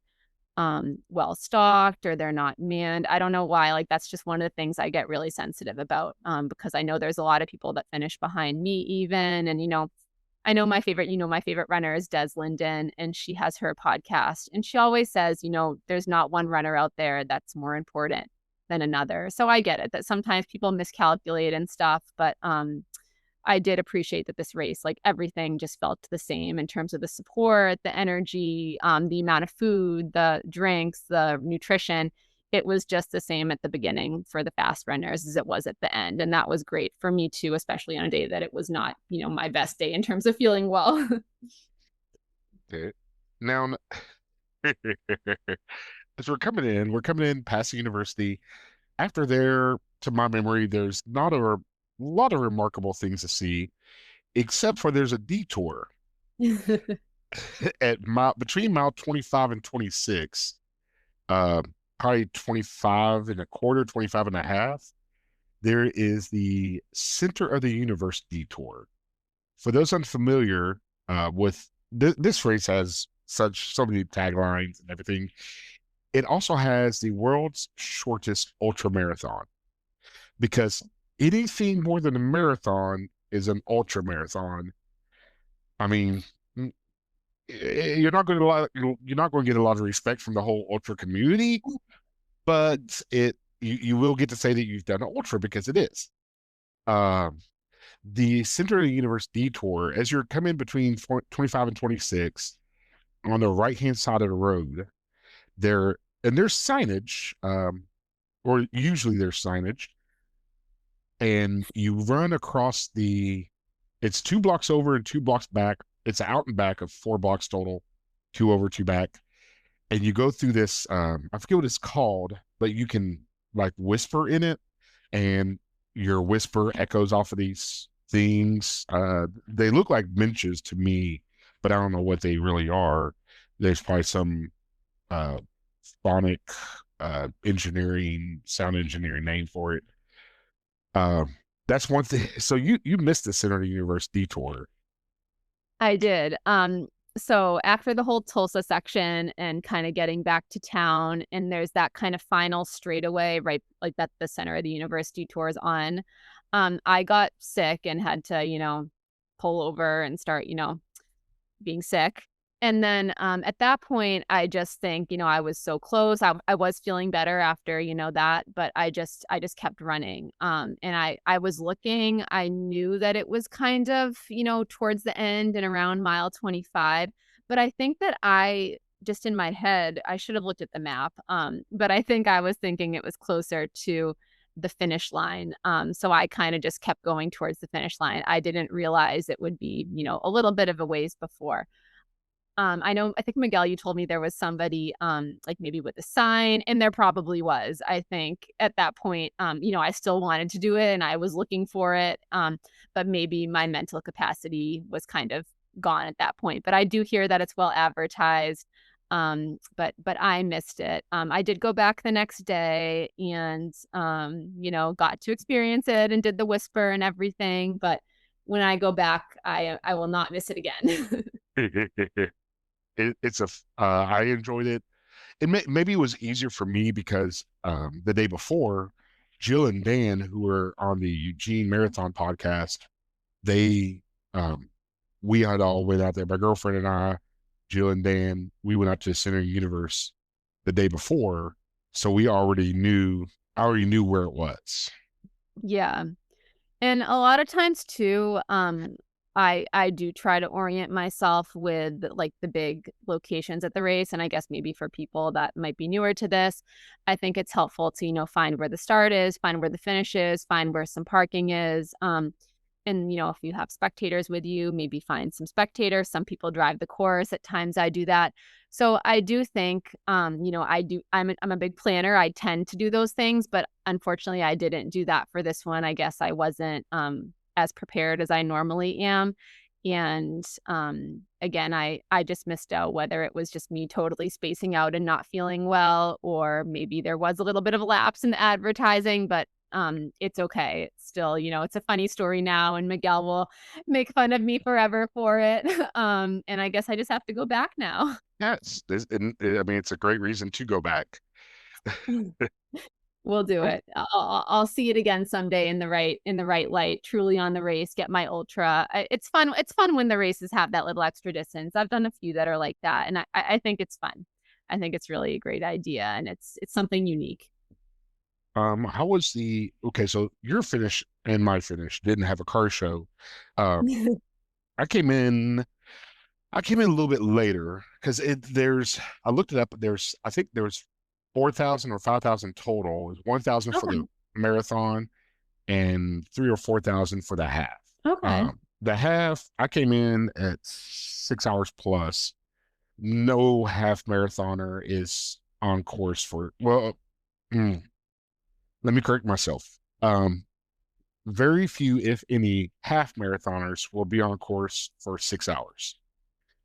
well stocked or they're not manned. I don't know why. Like that's just one of the things I get really sensitive about because I know there's a lot of people that finish behind me even. And, I know my favorite runner is Des Linden, and she has her podcast. And she always says, there's not one runner out there that's more important than another. So I get it that sometimes people miscalculate and stuff, but I did appreciate that this race, like everything just felt the same in terms of the support, the energy, the amount of food, the drinks, the nutrition. It was just the same at the beginning for the fast runners as it was at the end. And that was great for me too, especially on a day that it was not, my best day in terms of feeling well. Okay. Now, as we're coming in past the university. After there, to my memory, there's not a lot of remarkable things to see, except for there's a detour at between mile 25 and 26, uh, probably 25 and a quarter, 25 and a half. There is the Center of the Universe detour. For those unfamiliar with this race, has so many taglines and everything. It also has the world's shortest ultra marathon because anything more than a marathon is an ultra marathon. I mean, you're not going to get a lot of respect from the whole ultra community, but you will get to say that you've done an ultra because it is. Um, the Center of the Universe detour, as you're coming between 25 and 26 on the right hand side of the road, there and there's signage, or usually there's signage, and you run across it's 2 blocks over and 2 blocks back. It's out and back of 4 blocks total, two over, two back. And you go through this, I forget what it's called, but you can like whisper in it, and your whisper echoes off of these things. They look like benches to me, but I don't know what they really are. There's probably some uh, phonic sound engineering name for it. Um, that's one thing. So you missed the Center of the Universe detour. I did. So after the whole Tulsa section and kind of getting back to town, and there's that kind of final straightaway, right? Like that the Center of the Universe detours on. I got sick and had to, pull over and start, being sick. And then at that point, I just think, I was so close. I was feeling better after, that, but I just kept running. And I was looking, I knew that it was kind of, towards the end and around mile 25. But I think that I just in my head, I should have looked at the map. But I think I was thinking it was closer to the finish line. So I kind of just kept going towards the finish line. I didn't realize it would be, a little bit of a ways before. I think Miguel, you told me there was somebody, like maybe with a sign, and there probably was. I think at that point, I still wanted to do it and I was looking for it. But maybe my mental capacity was kind of gone at that point. But I do hear that it's well advertised. But I missed it. I did go back the next day and got to experience it and did the whisper and everything. But when I go back, I will not miss it again. I enjoyed it. Maybe it was easier for me because the day before, Jill and Dan, who were on the Eugene Marathon podcast, they um, we had all went out there. My girlfriend and I, Jill and Dan, we went out to the Center of the Universe the day before, so I already knew where it was. Yeah. And a lot of times too, I do try to orient myself with like the big locations at the race. And I guess maybe for people that might be newer to this, I think it's helpful to, find where the start is, find where the finish is, find where some parking is. And if you have spectators with you, maybe find some spectators. Some people drive the course. At times I do that. So I do think, I'm a big planner. I tend to do those things, but unfortunately I didn't do that for this one. I guess I wasn't, as prepared as I normally am. And again, I just missed out, whether it was just me totally spacing out and not feeling well, or maybe there was a little bit of a lapse in the advertising, but it's okay. It's still, it's a funny story now, and Miguel will make fun of me forever for it. And I guess I just have to go back now. Yes, I mean, it's a great reason to go back. We'll do Um, it. I'll see it again someday in the right light, truly on the race, get my ultra. It's fun when the races have that little extra distance. I've done a few that are like that, and I think it's fun. I think it's really a great idea, and it's something unique. how was okay, so your finish and my finish didn't have a car show. Um, I came in I came in a little bit later because I looked it up, I think there was 4,000 or 5,000 total. It was 1,000 for the Okay. marathon and 3 or 4,000 for the half. Okay. The half, I came in at 6 hours plus. No half marathoner is on course for, well, mm, let me correct myself. Very few, if any, half marathoners will be on course for 6 hours.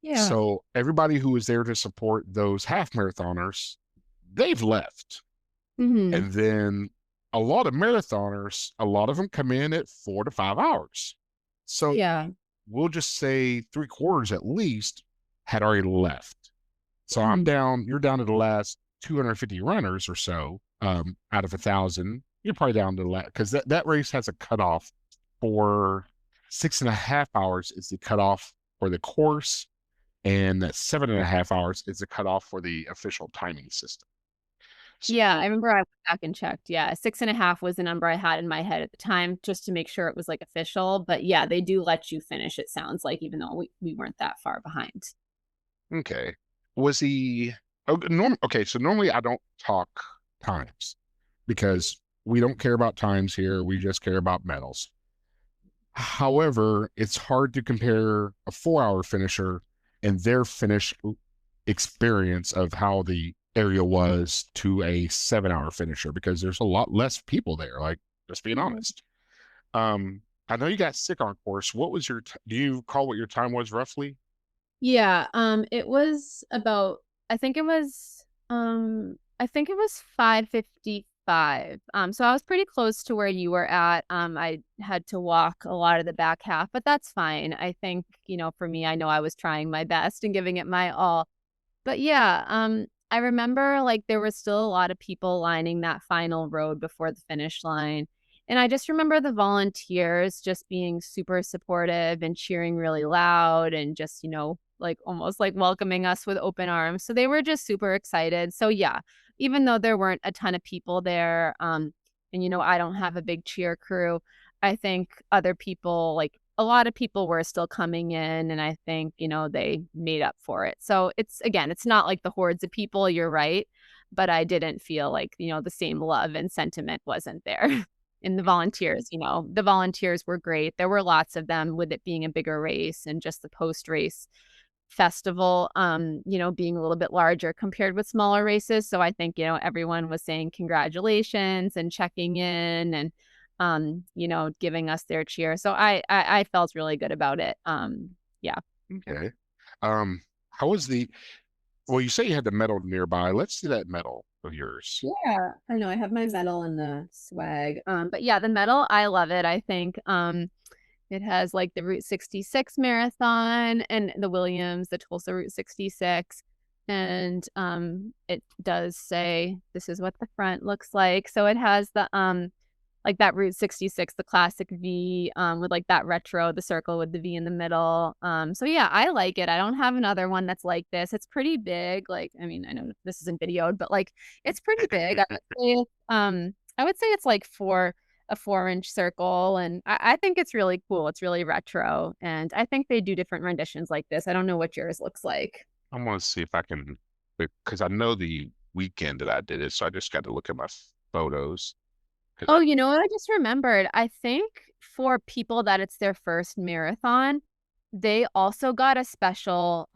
Yeah. So everybody who was there to support those half marathoners, they've left. Mhm. And then a lot of marathoners, a lot of them come in at 4 to 5 hours. So Yeah. we'll just say three quarters at least had already left. So you're down to the last 250 runners or so, out of 1,000. You're probably down to the last, because that race has a cutoff for 6.5 hours is the cutoff for the course, and that 7.5 hours is the cutoff for the official timing system. Yeah, I So, remember I went back and checked. Yeah, 6.5 was the number I had in my head at the time just to make sure it was, like, official, but yeah, they do let you finish, it sounds like, even though we weren't that far behind. okay. Was he okay, so normally I don't talk times because we don't care about times here. We just care about medals. However, it's hard to compare a 4 hour finisher and their finish experience of how the area was to a 7 hour finisher because there's a lot less people there, like just being Mhm. honest. I know you got sick on course. What was do you call what your time was roughly? Yeah, it was about I think it was 5:55. So I was pretty close to where you were at. I had to walk a lot of the back half, but that's fine. I think, for me, I know I was trying my best and giving it my all. But yeah, I remember, like, there was still a lot of people lining that final road before the finish line, and I just remember the volunteers just being super supportive and cheering really loud and just, like, almost, like, welcoming us with open arms, so they were just super excited, so yeah, even though there weren't a ton of people there, and, I don't have a big cheer crew, I think other people, like, a lot of people were still coming in, and I think, they made up for it. So it's not like the hordes of people, you're right, but I didn't feel like, the same love and sentiment wasn't there. And the volunteers were great. There were lots of them with it being a bigger race and just the post-race festival, being a little bit larger compared with smaller races. So I think, everyone was saying congratulations and checking in and, giving us their cheer. So I felt really good about it. Yeah. Okay. Um, how was well, you say you had the medal nearby. Let's see that medal of yours. Yeah, I know. I have my medal and the swag. But yeah, the medal, I love it. I think it has like the Route 66 marathon and the Williams, the Tulsa Route 66. And it does say this is what the front looks like. So it has the like that Route 66, the classic V, with like that retro, the circle with the V in the middle. So yeah, I like it. I don't have another one that's like this. It's pretty big. Like, I mean, I know this isn't videoed, but like it's pretty big. I would say it's like a 4-inch circle, and I think it's really cool. It's really retro, and I think they do different renditions like this. I don't know what yours looks like. I'm gonna see if I can, because I know the weekend that I did it, so I just got to look at my photos. Because Oh, you know what I just remembered? I think for people that it's their first marathon, they also got a special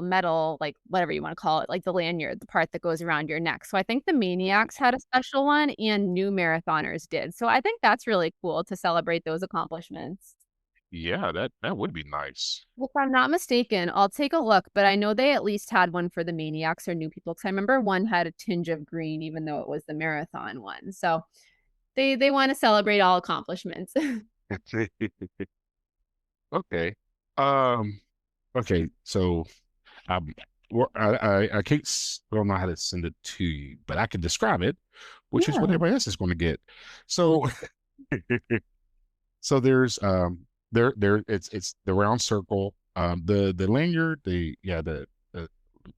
medal, like, whatever you wanna call it, like the lanyard, the part that goes around your neck. So I think the Maniacs had a special one and new marathoners did. So I think that's really cool to celebrate those accomplishments. yeah, that would be nice. If I'm not mistaken, I'll take a look, but I know they at least had one for the Maniacs or new people, 'cause I remember one had a tinge of green even though it was the marathon one. So They wanna celebrate all accomplishments. Okay. Um, okay, so um I can't don't know how to send it to you, but I can describe it, which is what Yeah. everybody else is going to get. So so there's there it's the round circle, the lanyard, the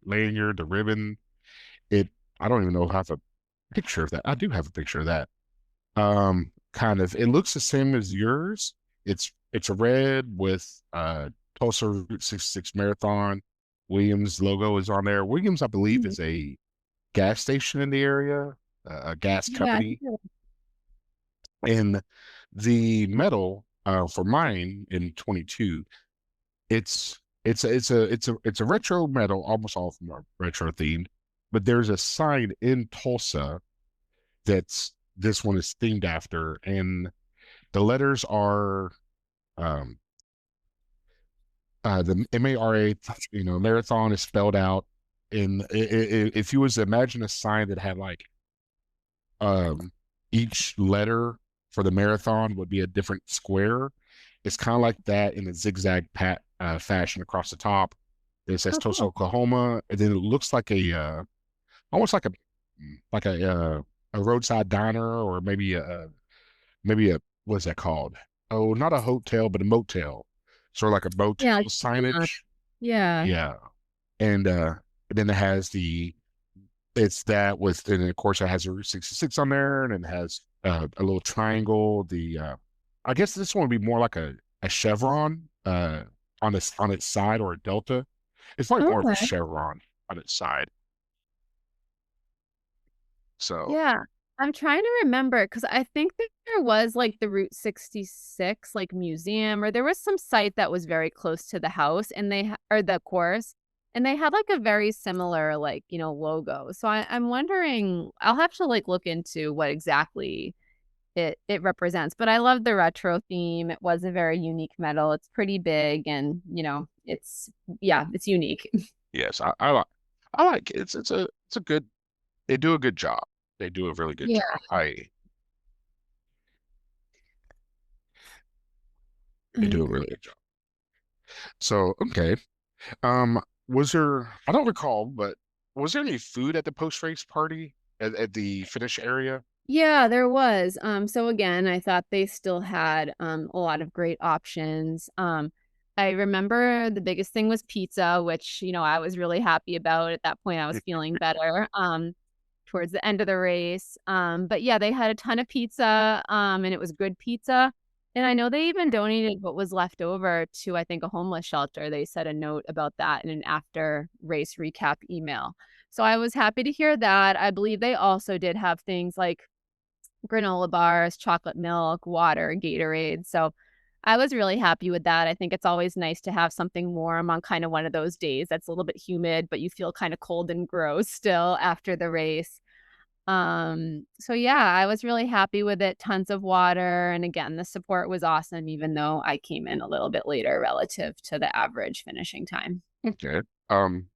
lanyard, the ribbon, it I don't even know if I have a picture of that. I do have a picture of that. Kind of it looks the same as yours. It's a red with Tulsa Route 66 Marathon. Williams logo is on there. Williams, I believe, Mhm. is a gas station in the area, a gas Yeah, I think company. And the medal for mine in 22, it's a retro medal, almost all of them are retro themed. But there's a sign in Tulsa that's this one is themed after, and the letters are um, the MARA, marathon is spelled out. In if you was to imagine a sign that had like um, each letter for the marathon would be a different square. It's kind of like that in a zigzag fashion across the top. It says oh, Tulsa, cool. Oklahoma, and then it looks like almost like a roadside diner, or maybe a what's that called? Oh, not a hotel, but a motel. Sort of like a motel Yeah, like signage. yeah. Yeah. And then it has it's that with, and of course it has a Route 66 on there, and it has a little triangle. I guess this one would be more like a chevron on its side, or a delta. It's probably more of a Okay. chevron on its side. So Yeah. I'm trying to remember because I think that there was, like, the Route 66, like, museum, or there was some site that was very close to the house, and they or the course, and they had, like, a very similar, like, logo. So I'm wondering I'll have to, like, look into what exactly it represents, but I love the retro theme. It was a very unique medal. It's pretty big and, it's yeah, it's unique. yes, I like it. It's a good, they do a good job. They do a really good Yeah, job. I They do a really agree. good job. So okay. Um, was there, I don't recall, but was there any food at the post race party at the finish area? Yeah, there was. So again, I thought they still had, a lot of great options. I remember the biggest thing was pizza, which, I was really happy about. At that point, I was feeling better, towards the end of the race. But yeah, they had a ton of pizza, and it was good pizza. And I know they even donated what was left over to, I think, a homeless shelter. They said a note about that in an after race recap email. So I was happy to hear that. I believe they also did have things like granola bars, chocolate milk, water, Gatorade. So I was really happy with that. I think it's always nice to have something warm on kind of one of those days that's a little bit humid, but you feel kind of cold and gross still after the race. So yeah, I was really happy with it. Tons of water. And again, the support was awesome, even though I came in a little bit later relative to the average finishing time. Okay. Um,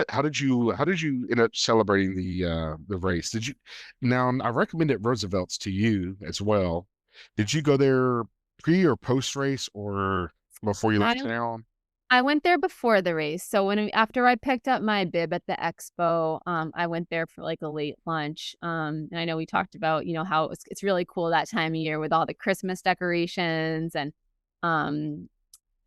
how did you end up celebrating the race? Did you, now I recommended Roosevelt's to you as well. Did you go there pre or post race, or before you I left town? I went there before the race, so after I picked up my bib at the expo, I went there for, like, a late lunch, and I know we talked about, how it's really cool that time of year with all the Christmas decorations um,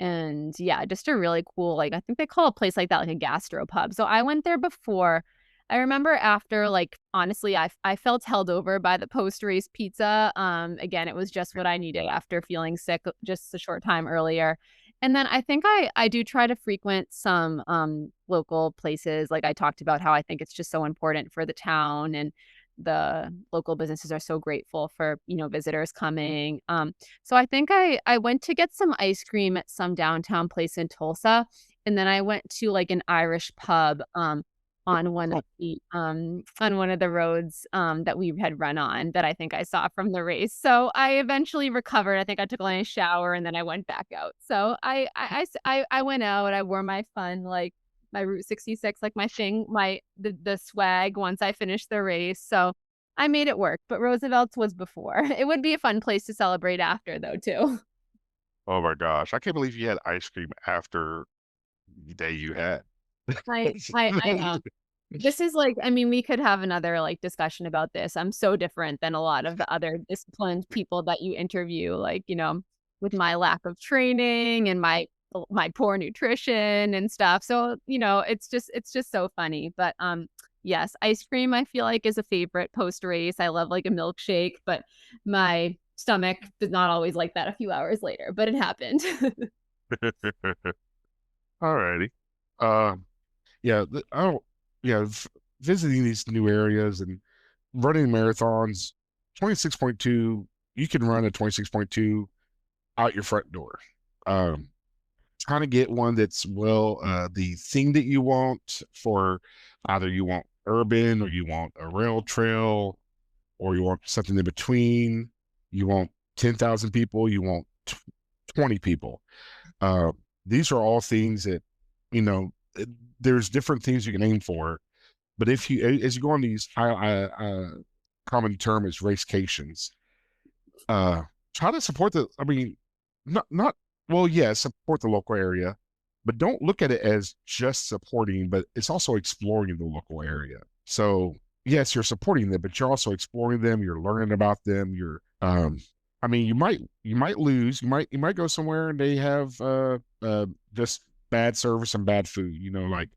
and yeah, just a really cool, like, I think they call a place like that, like, a gastropub. So I went there before. I remember after, like, honestly, I felt held over by the post-race pizza. Again, it was just what I needed after feeling sick just a short time earlier. And then I think I do try to frequent some, local places. Like, I talked about how I think it's just so important for the town, and the local businesses are so grateful for, visitors coming. So I think I went to get some ice cream at some downtown place in Tulsa, and then I went to, like, an Irish pub, on one of the roads, that we had run on that I think I saw from the race. So I eventually recovered. I think I took a nice shower and then I went back out. So I went out, I wore my fun, like, my Route 66, like, my thing, the swag once I finished the race. So I made it work, but Roosevelt's was before. It would be a fun place to celebrate after though too. Oh my gosh, I can't believe you had ice cream after the day you had. I know. This is like I mean, we could have another, like, discussion about this. I'm so different than a lot of the other disciplined people that you interview, like, with my lack of training and my poor nutrition and stuff. So, it's just so funny. But, yes, ice cream, I feel like, is a favorite post-race. I love, like, a milkshake, but my stomach does not always like that a few hours later, but it happened. Alrighty. Um, yeah, I don't, yeah, visiting these new areas and running marathons, 26.2, you can run a 26.2 out your front door. Um, Trying to get one that's the thing that you want for either you want urban or you want a rail trail or you want something in between. You want 10,000 people, you want 20 people. Uh, these are all things that, you know, there's different things you can aim for. But if you, as you go on these common term is racecations, uh, try to support I mean, not, well, yes, support the local area, but don't look at it as just supporting, but it's also exploring the local area. So, yes, you're supporting them, but you're also exploring them. You're learning about them. I mean, you might lose. You might go somewhere and they have just bad service and bad food. Like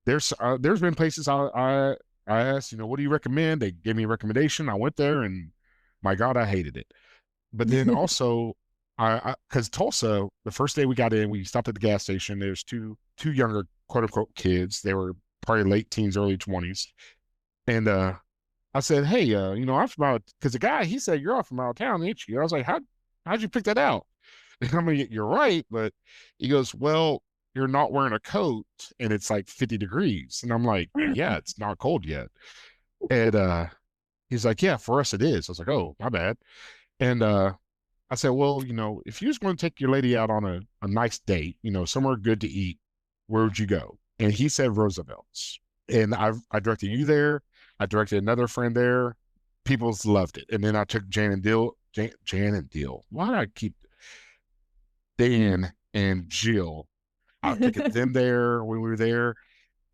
there's been places I asked, what do you recommend? They gave me a recommendation. I went there and my God, I hated it. But then also, because Tulsa, the first day we got in, we stopped at the gas station. There's two younger quote unquote kids. They were probably late teens, early 20s. And I said, hey, I'm from out, because the guy, he said, you're all from out of town, ain't you? I was like, how'd you pick that out? I mean, you're right, but he goes, well, you're not wearing a coat and it's like 50 degrees. And I'm like, yeah, it's not cold yet. And he's like, yeah, for us it is. I was like, oh, my bad. And I said, well, if you was going to take your lady out on a nice date, somewhere good to eat, where would you go? And he said Roosevelt's. And I directed you there. I directed another friend there. People's loved it. And then I took Jan and Deal. Why do I keep Dan and Jill? I took them there when we were there,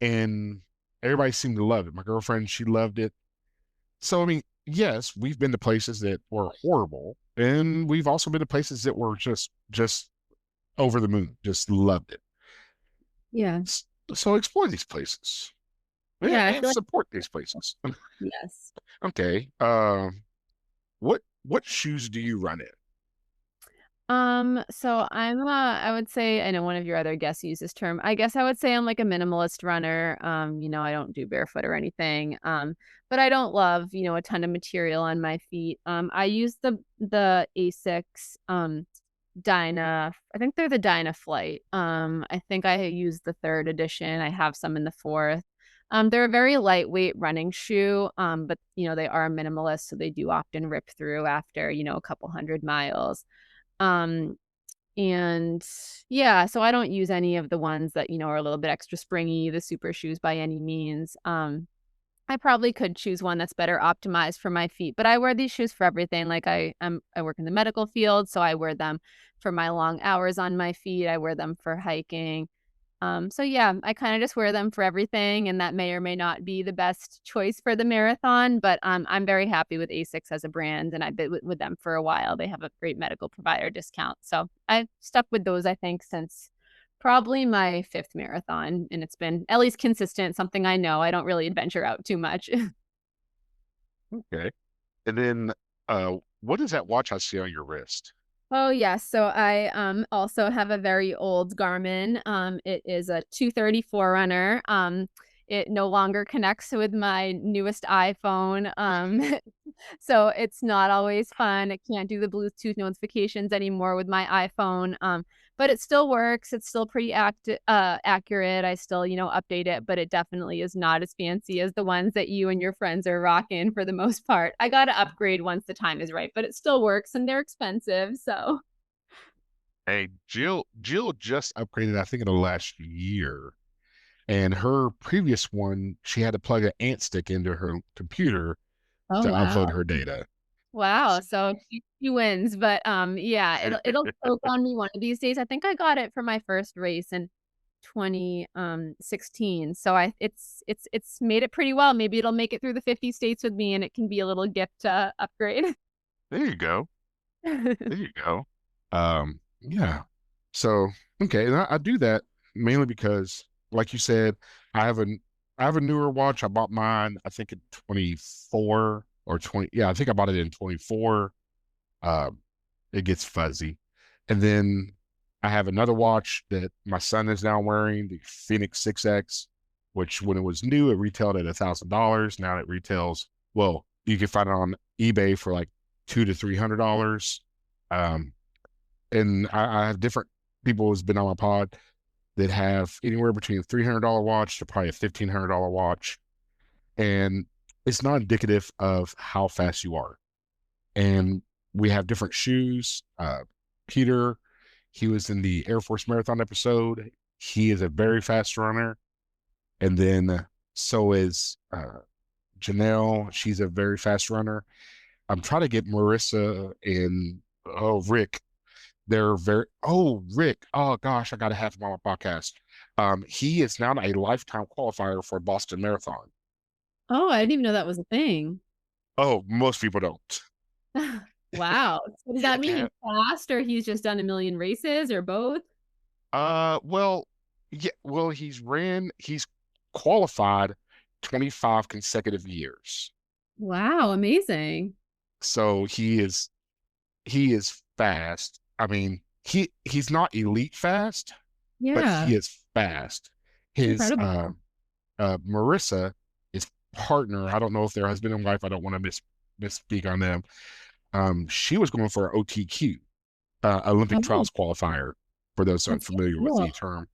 and everybody seemed to love it. My girlfriend, she loved it. So I mean, yes, we've been to places that were horrible, and we've also been to places that were just over the moon, just loved it. Yeah. So explore these places, Yeah, I and feel like support these places. yes. Okay. What shoes do you run in? So I would say I know one of your other guests used this term. I guess I would say I'm like a minimalist runner. I don't do barefoot or anything. But I don't love, a ton of material on my feet. I use the Asics Dyna. I think they're the Dyna Flight. I think I use the third edition. I have some in the fourth. They're a very lightweight running shoe, but they are minimalist, so they do often rip through after, a couple hundred miles. Um, and yeah, so I don't use any of the ones that, are a little bit extra springy, the super shoes by any means. I probably could choose one that's better optimized for my feet, but I wear these shoes for everything. Like I work in the medical field, so I wear them for my long hours on my feet. I wear them for hiking. So yeah, I kind of just wear them for everything, and that may or may not be the best choice for the marathon, but I'm very happy with Asics as a brand, and I've been with them for a while. They have a great medical provider discount, so I've stuck with those, I think, since probably my fifth marathon, and it's been at least consistent, something I know. I don't really adventure out too much. Okay. And then what is that watch I see on your wrist? Oh, yes. So I also have a very old Garmin. It is a 230 runner. It no longer connects with my newest iPhone. So it's not always fun. It can't do the Bluetooth notifications anymore with my iPhone. But it still works. It's still pretty accurate. I still, update it, but it definitely is not as fancy as the ones that you and your friends are rocking for the most part. I got to upgrade once the time is right, but it still works and they're expensive. So, Hey, Jill just upgraded, I think, in the last year. And her previous one, she had to plug an ant stick into her computer Oh, to wow. upload her data. Wow, S- so she wins, but, yeah, it'll choke on me one of these days. I think I got it for my first race in 2016, so I it's made it pretty well. Maybe it'll make it through the 50 states with me, and it can be a little gift, upgrade. There you go. There you go. Yeah. So, okay, and I do that mainly because, like you said, I have a I have a newer watch. I bought mine, I think in 24 or 20. Yeah, I think I bought it in 24. Um, it gets fuzzy. And then I have another watch that my son is now wearing, the Phoenix 6X, which when it was new, it retailed at $1,000. Now it retails, well, you can find it on eBay for like $200 to $300. Um, and I have different people who's been on my pod that have anywhere between a $300 watch to probably a $1,500 watch. And it's not indicative of how fast you are. And we have different shoes. Peter, he was in the Air Force Marathon episode. He is a very fast runner. And then so is Janelle. She's a very fast runner. I'm trying to get Marissa and Rick. They're very Rick. Oh gosh, I gotta have him on my podcast. He is now a lifetime qualifier for Boston Marathon. Oh, I didn't even know that was a thing. Oh, most people don't. Wow. So does that mean Yeah. he's fast or he's just done a million races or both? Well, yeah, well, he's qualified 25 consecutive years. Wow, amazing. So he is fast. I mean, he's not elite fast, but Yeah, he is fast. it's His incredible. Marissa, his partner, I don't know if they're husband and wife, I don't want to misspeak on them. She was going for an OTQ, Olympic Oh, trials qualifier, for those that's so unfamiliar with cool. the term.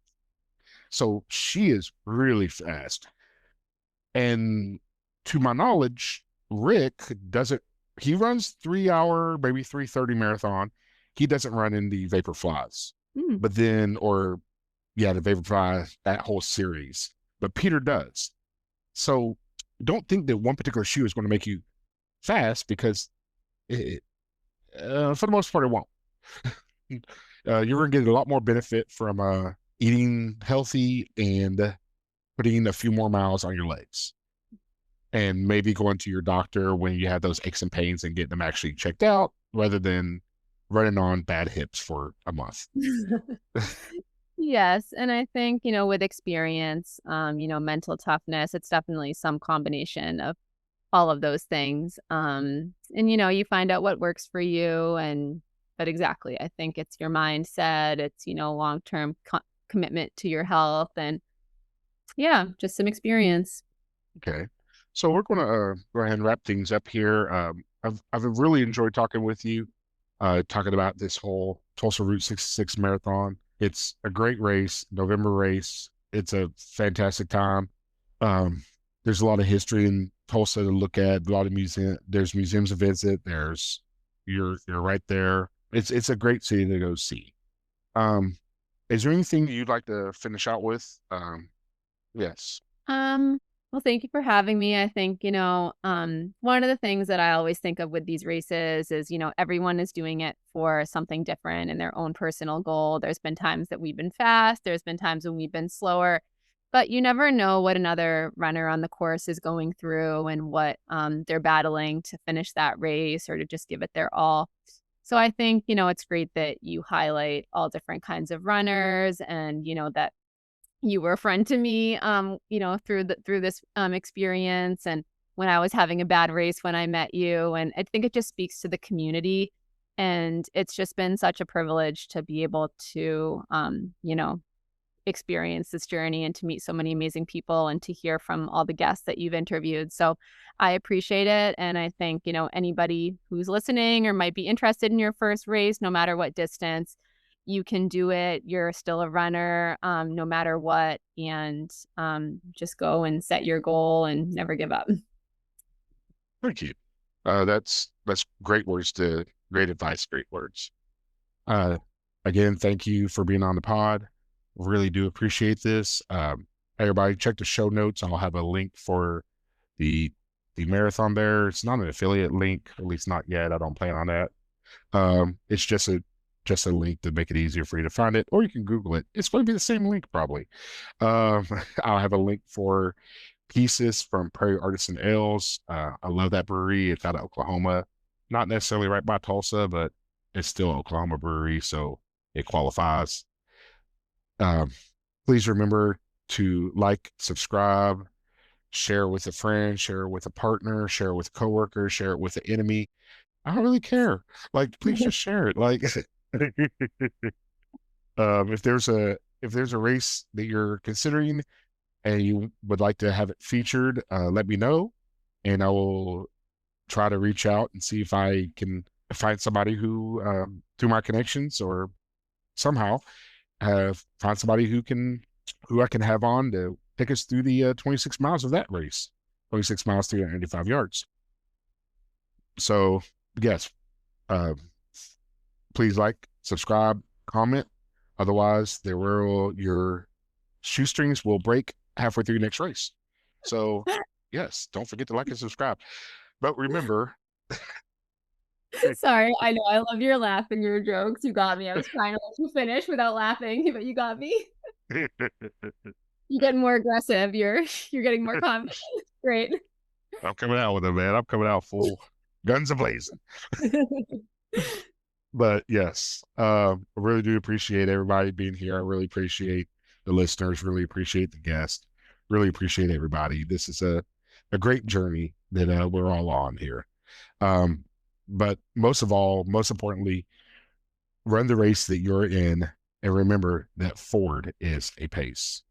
So she is really fast. And to my knowledge, Rick doesn't, he runs 3 hour, maybe 3:30 marathon. He doesn't run in the Vapor Flies, Mm. but then, or yeah, the Vapor Fly, that whole series. But Peter does. So don't think that one particular shoe is going to make you fast because it, for the most part, it won't. You're going to get a lot more benefit from eating healthy and putting a few more miles on your legs, and maybe going to your doctor when you have those aches and pains and getting them actually checked out rather than running on bad hips for a month. Yes, and I think, with experience, mental toughness, it's definitely some combination of all of those things. And you find out what works for you but exactly, I think it's your mindset, it's, long-term commitment to your health and yeah, just some experience. Okay. So we're going to go ahead and wrap things up here. I've really enjoyed talking with you, talking about this whole Tulsa Route 66 marathon. It's a great race, November race. It's a fantastic time. Um, there's a lot of history in Tulsa to look at, a lot of there's museums to visit. You're right there. It's a great city to go see. Um, is there anything you'd like to finish out with? Yes. Um, well, thank you for having me. I think, one of the things that I always think of with these races is, everyone is doing it for something different and their own personal goal. There's been times that we've been fast, there's been times when we've been slower, but you never know what another runner on the course is going through and what they're battling to finish that race or to just give it their all. So I think, it's great that you highlight all different kinds of runners and, that you were a friend to me, through this, experience and when I was having a bad race when I met you, and I think it just speaks to the community, and it's just been such a privilege to be able to, experience this journey and to meet so many amazing people and to hear from all the guests that you've interviewed. So I appreciate it. And I think, anybody who's listening or might be interested in your first race, no matter what distance, you can do it. You're still a runner, no matter what. And just go and set your goal and never give up. Thank you. That's great advice, great words. Uh, Again, thank you for being on the pod. Really do appreciate this. Everybody check the show notes. I'll have a link for the the marathon there. It's not an affiliate link, at least not yet. I don't plan on that. It's just a link to make it easier for you to find it, or you can Google it. It's going to be the same link probably. Um, I'll have a link for Pieces from Prairie Artisan Ales. I love that brewery. It's out of Oklahoma, not necessarily right by Tulsa, but it's still an Oklahoma brewery, so it qualifies. Um, Please remember to like, subscribe, share with a friend, share with a partner, share with a coworker, share it with the enemy. I don't really care. Like, please just share it. Like, if there's a race that you're considering and you would like to have it featured, let me know, and I will try to reach out and see if I can find somebody who, through my connections or somehow, find somebody who I can have on to take us through the 26 miles of that race, 26 miles, 395 yards. So, yes, uh, please like, subscribe, comment. Otherwise, your shoestrings will break halfway through your next race. So, yes, don't forget to like and subscribe. But remember, Sorry, I know I love your laugh and your jokes. You got me. I was trying to let you finish without laughing, but you got me. You're getting more aggressive. You're getting more confident. Great. I'm coming out with it, man. I'm coming out full guns a blazing. But yes, I really do appreciate everybody being here. I really appreciate the listeners, really appreciate the guests, really appreciate everybody. This is a great journey that we're all on here. Um, but most of all, most importantly, run the race that you're in, and remember that forward is a pace.